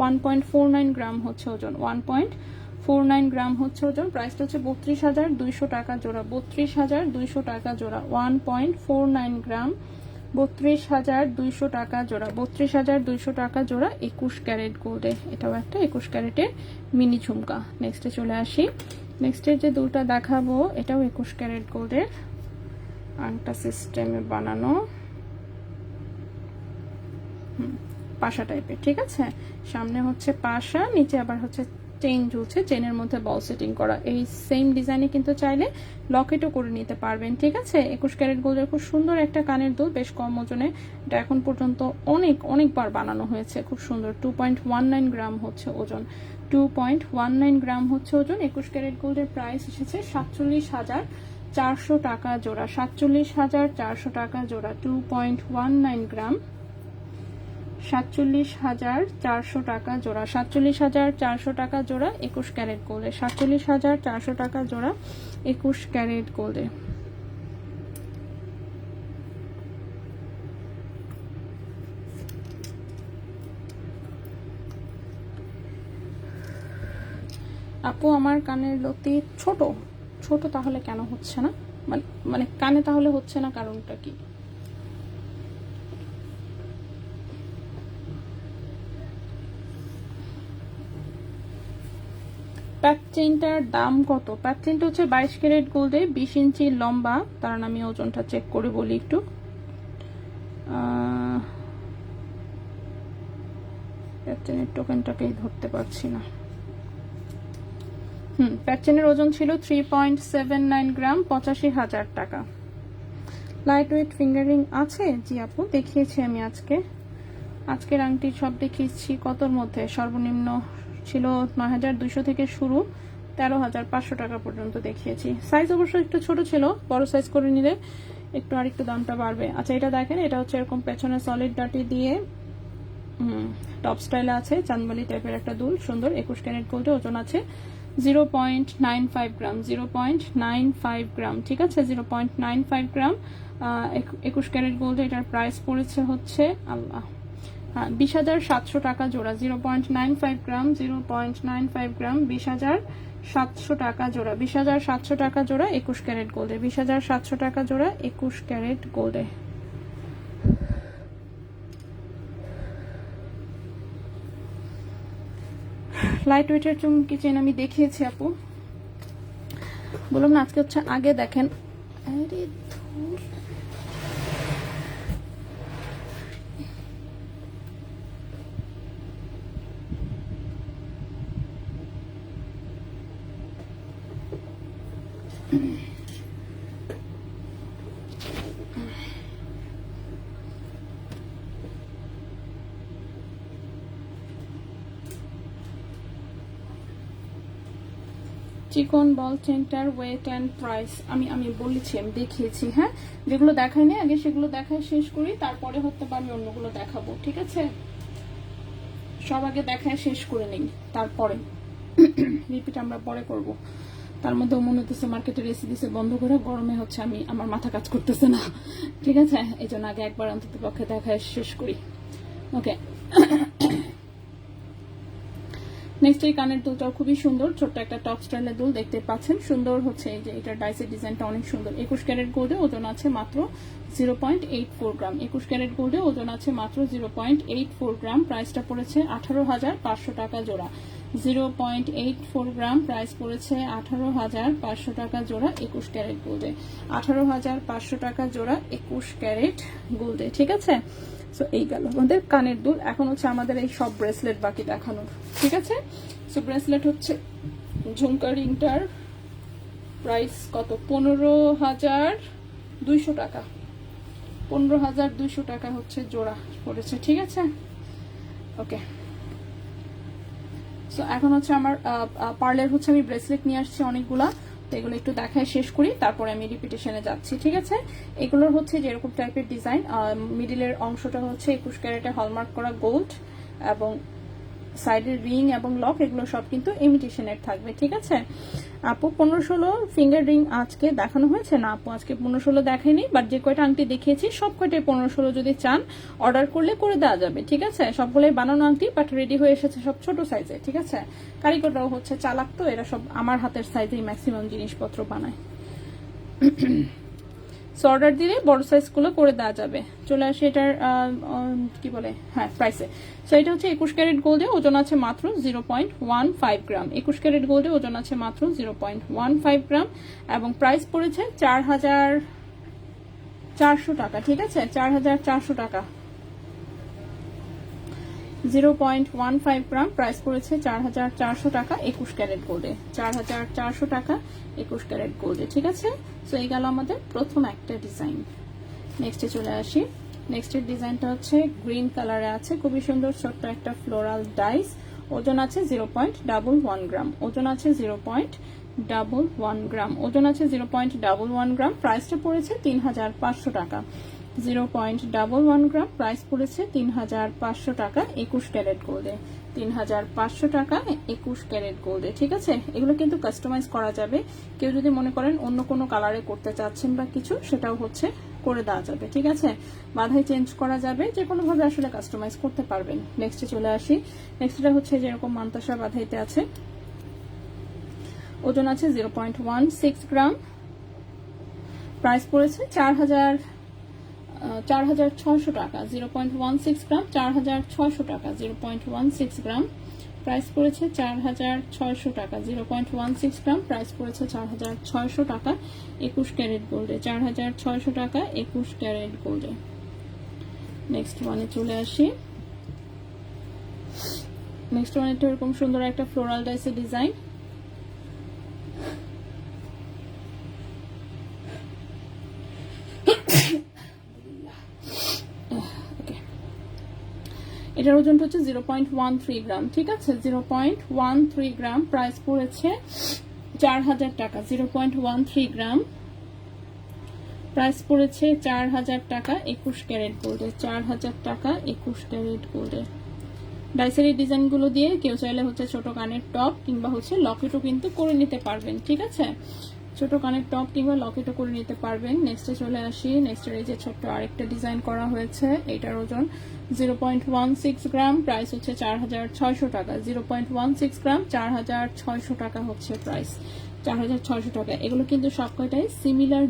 1.49 গ্রাম হচ্ছে ওজন, 1.49 গ্রাম হচ্ছে ওজন। প্রাইসটা হচ্ছে 32,200 টাকা জোড়া, 32,200 টাকা জোড়া, 1.49 গ্রাম 32,200 টাকা জোড়া, 32,200 টাকা জোড়া 21 ক্যারেট গোল্ডে। এটাও একটা 21 ক্যারেটের মিনি ঝুমকা। নেক্সটে চলে আসি। নেক্সটের যে দুলটা দেখাবো এটাও 21 ক্যারেট গোল্ডের, আংটা সিস্টেমে বানানো, পাশা টাইপের, ঠিক আছে। সামনে হচ্ছে পাশা, নিচে আবার হচ্ছে চেইন ঝুলছে, চেইনের মধ্যে বল সেটিং করা। এই সেম ডিজাইনে কিন্তু চাইলে লকেটও করে নিতে পারবেন, ঠিক আছে। 21 ক্যারেট গোল্ডের খুব সুন্দর একটা কানের দুল, বেশ কম ওজনে। এটা এখন পর্যন্ত অনেকবার বানানো হয়েছে, খুব সুন্দর। 2.19 গ্রাম হচ্ছে ওজন, 2.19 গ্রাম হচ্ছে ওজন। 21 ক্যারেট গোল্ডের প্রাইস এসেছে 47,400 টাকা জোড়া, 47,400 টাকা জোড়া। 2.19 গ্রাম, 47,400 টাকা জোড়া, 47,400 টাকা জোড়া 21 ক্যারেট গোল্ডে, 47,400 টাকা জোড়া 21 ক্যারেট গোল্ডে। আপু আমার কানের লতি ছোট ছোট, তাহলে কেন হচ্ছে না? মানে কানে তাহলে হচ্ছে না, কারণটা কি? প্যাক চেইনটার দাম কত? প্যাক চেইনটা হচ্ছে 22 ক্যারেট গোল্ডে, 20 ইঞ্চি লম্বা। কারণ আমি ওজনটা চেক করে বলি একটু। প্যাক চেইনের টোকেনটাকেই ধরতে পারছি না। প্যাক চেইনের ওজন ছিল 3.79 গ্রাম, 85,000 টাকা। লাইট ওয়েট ফিঙ্গারিং আছে? জি আপু, দেখিয়েছি আমি আজকের আংটি সব দেখিয়েছি। কতর মধ্যে? সর্বনিম্ন ছিল 9,200 থেকে শুরু, 13,500 টাকা পর্যন্ত দেখিয়েছি। সাইজ অবশ্য একটু ছোট ছিল, বড় সাইজ করে নিলে একটু আরেকটু দামটা বাড়বে। আচ্ছা, এটা দেখেন, এটা হচ্ছে এরকম পেছনে সলিড ডাটি দিয়ে টপ স্টাইলে আছে, চাঁদবালি টাইপের একটা দুল, সুন্দর। 21 ক্যারেট গোল্ডে, ওজন আছে 0.95 গ্রাম, 0.95 গ্রাম, ঠিক আছে, 0.95 গ্রাম। 21 ক্যারেট গোল্ডে এটার প্রাইস পড়েছে হচ্ছে 20,700 টাকা জোড়া। 0.95 গ্রাম, 0.95 গ্রাম, 20,700 টাকা জোড়া, 20,700 টাকা জোড়া 21 ক্যারেট গোল্ডে, 20,700 টাকা জোড়া 21 ক্যারেট গোল্ডে। লাইট ওয়েটের চুমকি চেন আমি দেখিয়েছি আপু, বললাম না আজকে হচ্ছে আগে দেখেন। আরে ধুর, চিকন বল চেনটার ওয়েট অ্যান্ড প্রাইস আমি বলেছি, আমি দেখিয়েছি। হ্যাঁ, যেগুলো দেখায়নি আগে সেগুলো দেখায় শেষ করি, তারপরে হতে পারে আমি অন্যগুলো দেখাবো, ঠিক আছে। সব আগে দেখায় শেষ করে নিই, তারপরে রিপিট আমরা পরে করব। তার মধ্যে মনে হতেছে মার্কেটে রেসি দিছে বন্ধ করে, গরমে হচ্ছে আমার মাথা কাজ করতেছে না, ঠিক আছে। এই জন্য আগে একবার অন্তত পক্ষে দেখায় শেষ করি। ওকে, নেক্সট এই কানের দুলটাও খুবই সুন্দর, ছোট্ট একটা টপ স্টাইলের দুল, দেখতে পাচ্ছেন। সুন্দর হচ্ছে এই যে এটার ডাইসের ডিজাইনটা অনেক সুন্দর। 21 ক্যারেট গোল্ডে, ওজন আছে মাত্র 0.84 গ্রাম। 21 ক্যারেট গোল্ডে, ওজন আছে মাত্র 0.84 গ্রাম। প্রাইসটা পড়েছে 18,500 টাকা জোড়া। 0.84 গ্রাম, প্রাইস পড়েছে 18,500 টাকা জোড়া 21 ক্যারেট গোল্ডে। 18,500 টাকা জোড়া 21 ক্যারেট গোল্ডে, ঠিক আছে। সো এই গেল আমাদের কানের দুল। এখন হচ্ছে আমাদের এই সব ব্রেসলেট বাকি দেখানোর, ঠিক আছে। সো ব্রেসলেট হচ্ছে ঝুমকা রিংটার প্রাইস কত? 15,200 টাকা। 15,200 টাকা হচ্ছে জোড়া পড়েছে, ঠিক আছে। ওকে, সো এখন হচ্ছে আমার পার্লের হচ্ছে আমি ব্রেসলেট নিয়ে আসছি অনেকগুলা, তো এগুলো একটু দেখায় শেষ করি, তারপরে আমি রিপিটেশনে যাচ্ছি, ঠিক আছে। এগুলোর হচ্ছে যেরকম টাইপের ডিজাইন, মিডিলের অংশটা হচ্ছে 21 ক্যারেটে হলমার্ক করা গোল্ড, এবং সাইডের রিং এবং লক এগুলো সব কিন্তু ইমিটেশনের থাকবে, ঠিক আছে। আপু 15-16 ফিঙ্গার রিং আজকে দেখানো হয়েছে না? আপু আজকে 15-16 দেখাইনি, বাট যে কয়টা আংটি দেখিয়েছি সব কয়টাই 15-16 যদি চান অর্ডার করলে করে দেওয়া যাবে, ঠিক আছে। সবগুলোই বানানো আংটি, বাট রেডি হয়ে এসেছে সব ছোট সাইজে, ঠিক আছে। কারিগররাও হচ্ছে চালাক, তো এরা সব আমার হাতের সাইজেই ম্যাক্সিমাম জিনিসপত্র বানায়। সো অর্ডার দিলে বড় সাইজগুলো করে দেওয়া যাবে। চলে আসে এটার কি বলে, হ্যাঁ, প্রাইসে। সো এটা হচ্ছে 21 ক্যারেট গোল্ডে, ওজন আছে মাত্র 0.15 গ্রাম। 21 ক্যারেট গোল্ডে ওজন আছে মাত্র 0.15 গ্রাম এবং প্রাইস পড়েছে 4,400 টাকা। ঠিক আছে, 4,400 টাকা। 0.15 গ্রাম, প্রাইস পড়েছে 4,400 টাকা 21 ক্যারেট গোল্ডে। 4,400 টাকা 21 ক্যারেট গোল্ডে। ঠিক আছে, সো এই গেল আমাদের প্রথম একটা ডিজাইন। নেক্সটে চলে আসি। নেক্সটের ডিজাইনটা হচ্ছে গ্রিন কালারে আছে, খুবই সুন্দর ছোট্ট একটা ফ্লোরাল ডাইস। ওজন আছে 0.11 গ্রাম। ওজন আছে 0.11 গ্রাম। ওজন আছে 0.11 গ্রাম। প্রাইসটা পড়েছে 3,500 টাকা। 0.11 গ্রাম, প্রাইস পড়েছে 3,500 টাকা 21 ক্যারেট গোল্ডে। 3,500 টাকা 21 ক্যারেট গোল্ডে। ঠিক আছে, এগুলো কিন্তু কাস্টমাইজ করা যাবে। কেউ যদি মনে করেন অন্য কোনো কালারে করতে চাচ্ছেন বা কিছু, সেটাও হচ্ছে করে দেওয়া যাবে। ঠিক আছে, বাধাই চেঞ্জ করা যাবে, যে কোনো ভাবে আসলে কাস্টমাইজ করতে পারবেন। নেক্সটে চলে আসি। নেক্সটটা হচ্ছে যেরকম মান্তাসা বাধাইতে আছে, ওজন আছে 0.16 গ্রাম। প্রাইস পড়েছে 4,600 টাকা। 0.16 গ্রাম, 4,600 টাকা। 0.16 গ্রাম, প্রাইস পড়েছে 4,600 টাকা। 0.16 গ্রাম, প্রাইস পড়েছে 4,600 টাকা 21 ক্যারেট গোল্ডে। 4,600 টাকা 21 ক্যারেট গোল্ডে। নেক্সট ওয়ানে চলে আসি। নেক্সট ওয়ানে তো এরকম সুন্দর একটা ফ্লোরাল ডাইসের ডিজাইন। এটার ওজনটা হচ্ছে 0.13 গ্রাম। ঠিক আছে, 0.13 গ্রাম, প্রাইস পড়েছে 4,000 টাকা। 0.13 গ্রাম, প্রাইস পড়েছে 4,000 টাকা 21 ক্যারেট গোল্ডে। 4,000 টাকা 21 ক্যারেট গোল্ডে। ডাইসের এই ডিজাইনগুলো দিয়ে কেউ চাইলে হচ্ছে ছোট কানের টপ কিংবা হচ্ছে লকেটও কিন্তু করে নিতে পারবেন। ঠিক আছে, ছোট কানের টপ কিংবা লকেটও করে নিতে পারবেন। নেক্সটে চলে আসি। নেক্সটের এই যে ছোট্ট আরেকটা ডিজাইন করা হয়েছে, এটার ওজন 0.16 গ্রাম, প্রাইস হচ্ছে 4,600 টাকা। 0.16 গ্রাম, 4,600 টাকা হচ্ছে প্রাইস। 4,600 টাকা। এগুলো কিন্তু সবকটাই সিমিলার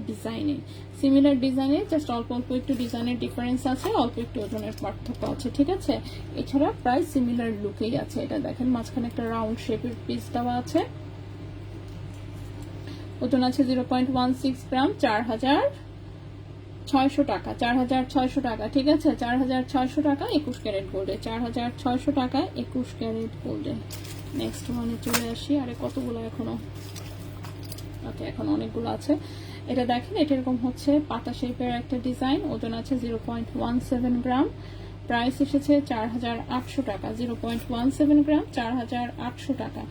ডিজাইনে, জাস্ট অল্প অল্প একটু ডিজাইনের ডিফারেন্স আছে, অল্প একটু ওজনের পার্থক্য আছে। ঠিক আছে, এছাড়া প্রায় সিমিলার লুকেই আছে। এটা দেখেন মাঝখানে একটা রাউন্ড শেপের পিস দেওয়া আছে। ওজন আছে 0.16 গ্রাম, 4,600 টাকা। 4,600 টাকা। ঠিক আছে, 4,600 টাকা 21 ক্যারেট গোল্ডে। 4,600 টাকা 21 ক্যারেট গোল্ডে। নেক্সট ওয়ানে চলে আসি। আরে কতগুলো এখনো, ওকে, এখন অনেকগুলো আছে। এটা দেখেন, এটা এরকম হচ্ছে পাতা শেপের একটা ডিজাইন। ওজন আছে 0.17 গ্রাম। প্রাইস এসেছে 4,800 টাকা। 0.17 গ্রাম, 4,800 টাকা।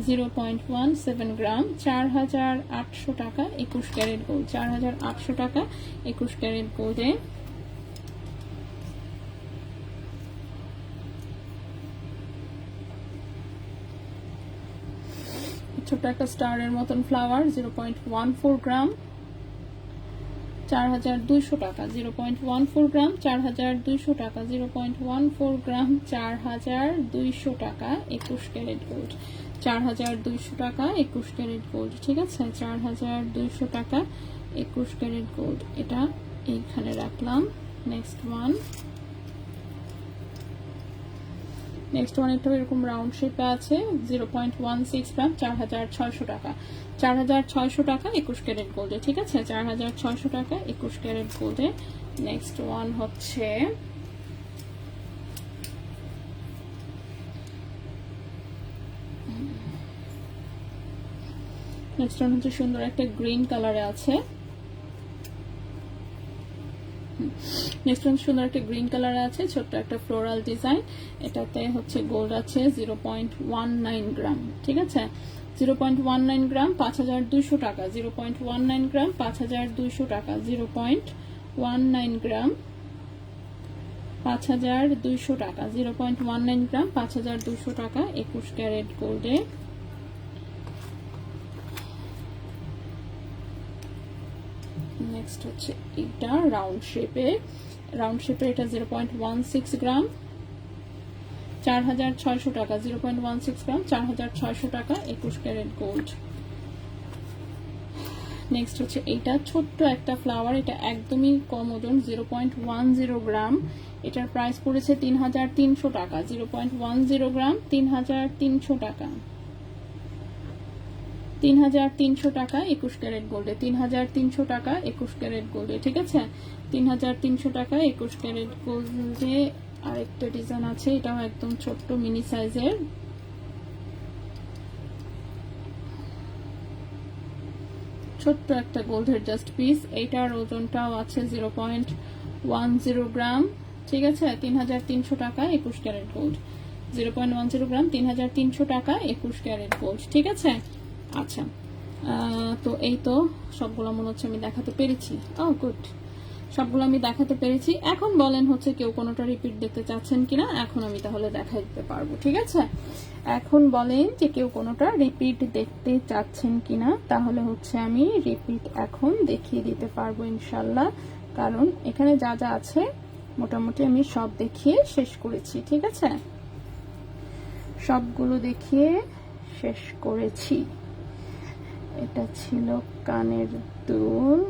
0.17 গ্রাম, 4,800 টাকা 21 ক্যারেট গোল্ড। 4,800 টাকা 21 ক্যারেট গোল্ডে। ছোট্ট একটা স্টারের মতন ফ্লাওয়ার, 0.14 গ্রাম, 4,200 টাকা। 0.14 গ্রাম, 4,200 টাকা। 0.14 গ্রাম, 4,200 টাকা 21 ক্যারেট গোল্ড। 4,200 টাকা 21 ক্যারেট গোল্ড। ঠিক আছে, 4,200 টাকা 21 ক্যারেট গোল্ড। এটা এইখানে রাখলাম। নেক্সট ওয়ান একটু এরকম রাউন্ড শেপে আছে, 0.16 গ্রাম, 4,600 টাকা। 4,600 টাকা 21 ক্যারেট গোল্ডে। ঠিক আছে, 4,600 টাকা 21 ক্যারেট গোল্ডে। নেক্সট ওয়ান হচ্ছে সুন্দর একটা গ্রিন কালারে আছে। সুন্দর একটা গ্রিন কালারে আছে, ছোট্ট একটা ফ্লোরাল ডিজাইন। এটাতে হচ্ছে গোল্ড আছে 0.19 গ্রাম। ঠিক আছে, 0.19 গ্রাম, 5,200 টাকা। 0.19 গ্রাম, 5,200 টাকা। 0.19 গ্রাম, 5,200 টাকা। 0.19 গ্রাম, 5,200 টাকা 21 ক্যারেট গোল্ডে। নেক্সট হচ্ছে এটা রাউন্ড শেপে, এটা 0.16 গ্রাম, 4,600 টাকা। 0.16 গ্রাম, 4,600 টাকা 21 ক্যারেট গোল্ড। নেক্সট হচ্ছে এইটা ছোট্ট একটা ফ্লাওয়ার, এটা একদমই কম ওজন, 0.10 গ্রাম। এটার প্রাইস পড়েছে 3300 টাকা। 0.10 গ্রাম, 3300 টাকা। 3300 টাকা 21 ক্যারেট গোল্ডে, 3300 টাকা 21 ক্যারেট গোল্ডে, ঠিক আছে? 3300 টাকা 21 ক্যারেট গোল্ডে। আরেকটা ডিজাইন আছে, এটাও একদম ছোট্ট মিনি সাইজের, ছোট্ট একটা গোল্ডের জাস্ট পিস। এইটার ওজনটাও আছে 0.10 গ্রাম, ঠিক আছে? 3300 টাকা 21 ক্যারেট গোল্ড। 0.10 গ্রাম, 3300 টাকা 21 ক্যারেট গোল্ড, ঠিক আছে? আচ্ছা, তো এই তো সবগুলো মনে হচ্ছে আমি দেখাতে পেরেছি। গুড, সবগুলো আমি দেখাতে পেরেছি। এখন বলেন হচ্ছে কেউ কোনোটা রিপিট দেখতে চাচ্ছেন কিনা, এখন আমি তাহলে দেখাই দিতে পারবো, ঠিক আছে? এখন বলেন যে কেউ কোনোটা রিপিট দেখতে চাচ্ছেন কিনা, তাহলে হচ্ছে আমি রিপিট এখন দেখিয়ে দিতে পারবো ইনশাল্লাহ, কারণ এখানে যা যা আছে মোটামুটি আমি সব দেখিয়ে শেষ করেছি, ঠিক আছে? সবগুলো দেখিয়ে শেষ করেছি। এটা ছিল কানের দুল,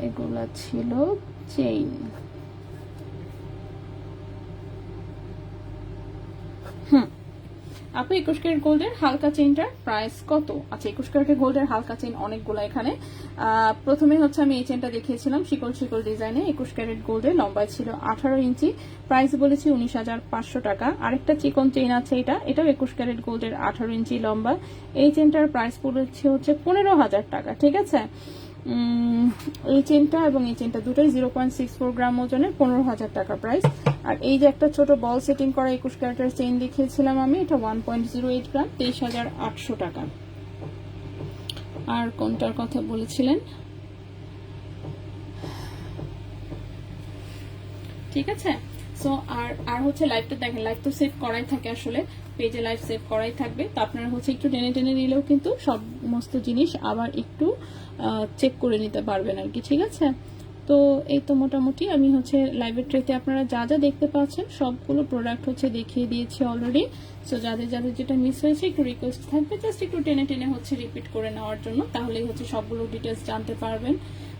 এগুলা ছিল চেইন। আপু 21 ক্যারেট গোল্ডের হালকা চেইনটার প্রাইস কত? আচ্ছা, 21 ক্যারেট গোল্ডের হালকা চেইন অনেকগুলো এখানে। প্রথমে হচ্ছে আমি এই চেইনটা দেখিয়েছিলাম শিকল শিকল ডিজাইনে, 21 ক্যারেট গোল্ডের, লম্বায় ছিল 18 ইঞ্চি, প্রাইস বলেছি 19,500 টাকা। আরেকটা চিকন চেইন আছে, এটাও 21 ক্যারেট গোল্ডের, 18 ইঞ্চি লম্বা। এই চেইনটার প্রাইস পড়েছে হচ্ছে 15,000 টাকা, ঠিক আছে? এই চেনটা এবং এই চেনটা দুটোই 0.64 গ্রাম ওজনের, 15,000 টাকা প্রাইস। আর এই যে একটা ছোট বল সেটিং করা 21 ক্যারেটের চেইন দেখিয়েছিলাম আমি, এটা 1.08 গ্রাম, 23,800 টাকা। আর কোনটার কথা বলেছিলেন? ঠিক আছে। সো আর হচ্ছে লাইভটা দেখেন, লাইভ তো সেভ করাই থাকে, আসলে পেজে লাইভ সেভ করাই থাকবে, তো আপনারা হচ্ছে একটু টেনে টেনে নিলেও কিন্তু সমস্ত জিনিস আবার একটু চেক করে নিতে পারবেন আর কি, ঠিক আছে? তো এই তো মোটামুটি আমি হচ্ছে লাইভের ট্রেতে আপনারা যা যা দেখতে পাচ্ছেন সবগুলো প্রোডাক্ট হচ্ছে দেখিয়ে দিয়েছি অলরেডি। সো যাদের যাদের যেটা মিস হয়েছে একটু রিকোয়েস্ট থাকবে জাস্ট একটু টেনে টেনে হচ্ছে রিপিট করে নেওয়ার জন্য, তাহলেই হচ্ছে সবগুলো ডিটেলস জানতে পারবেন।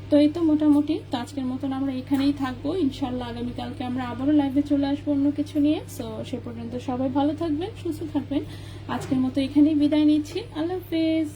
তো এই তো মোটামুটি, তো আজকের মতন আমরা এখানেই থাকবো। ইনশাল্লাহ আগামীকালকে আমরা আবারও লাইভে চলে আসবো অন্য কিছু নিয়ে। সো সে পর্যন্ত সবাই ভালো থাকবেন, সুস্থ থাকবেন। আজকের মতো এখানেই বিদায় নিচ্ছি। আল্লাহ হাফেজ।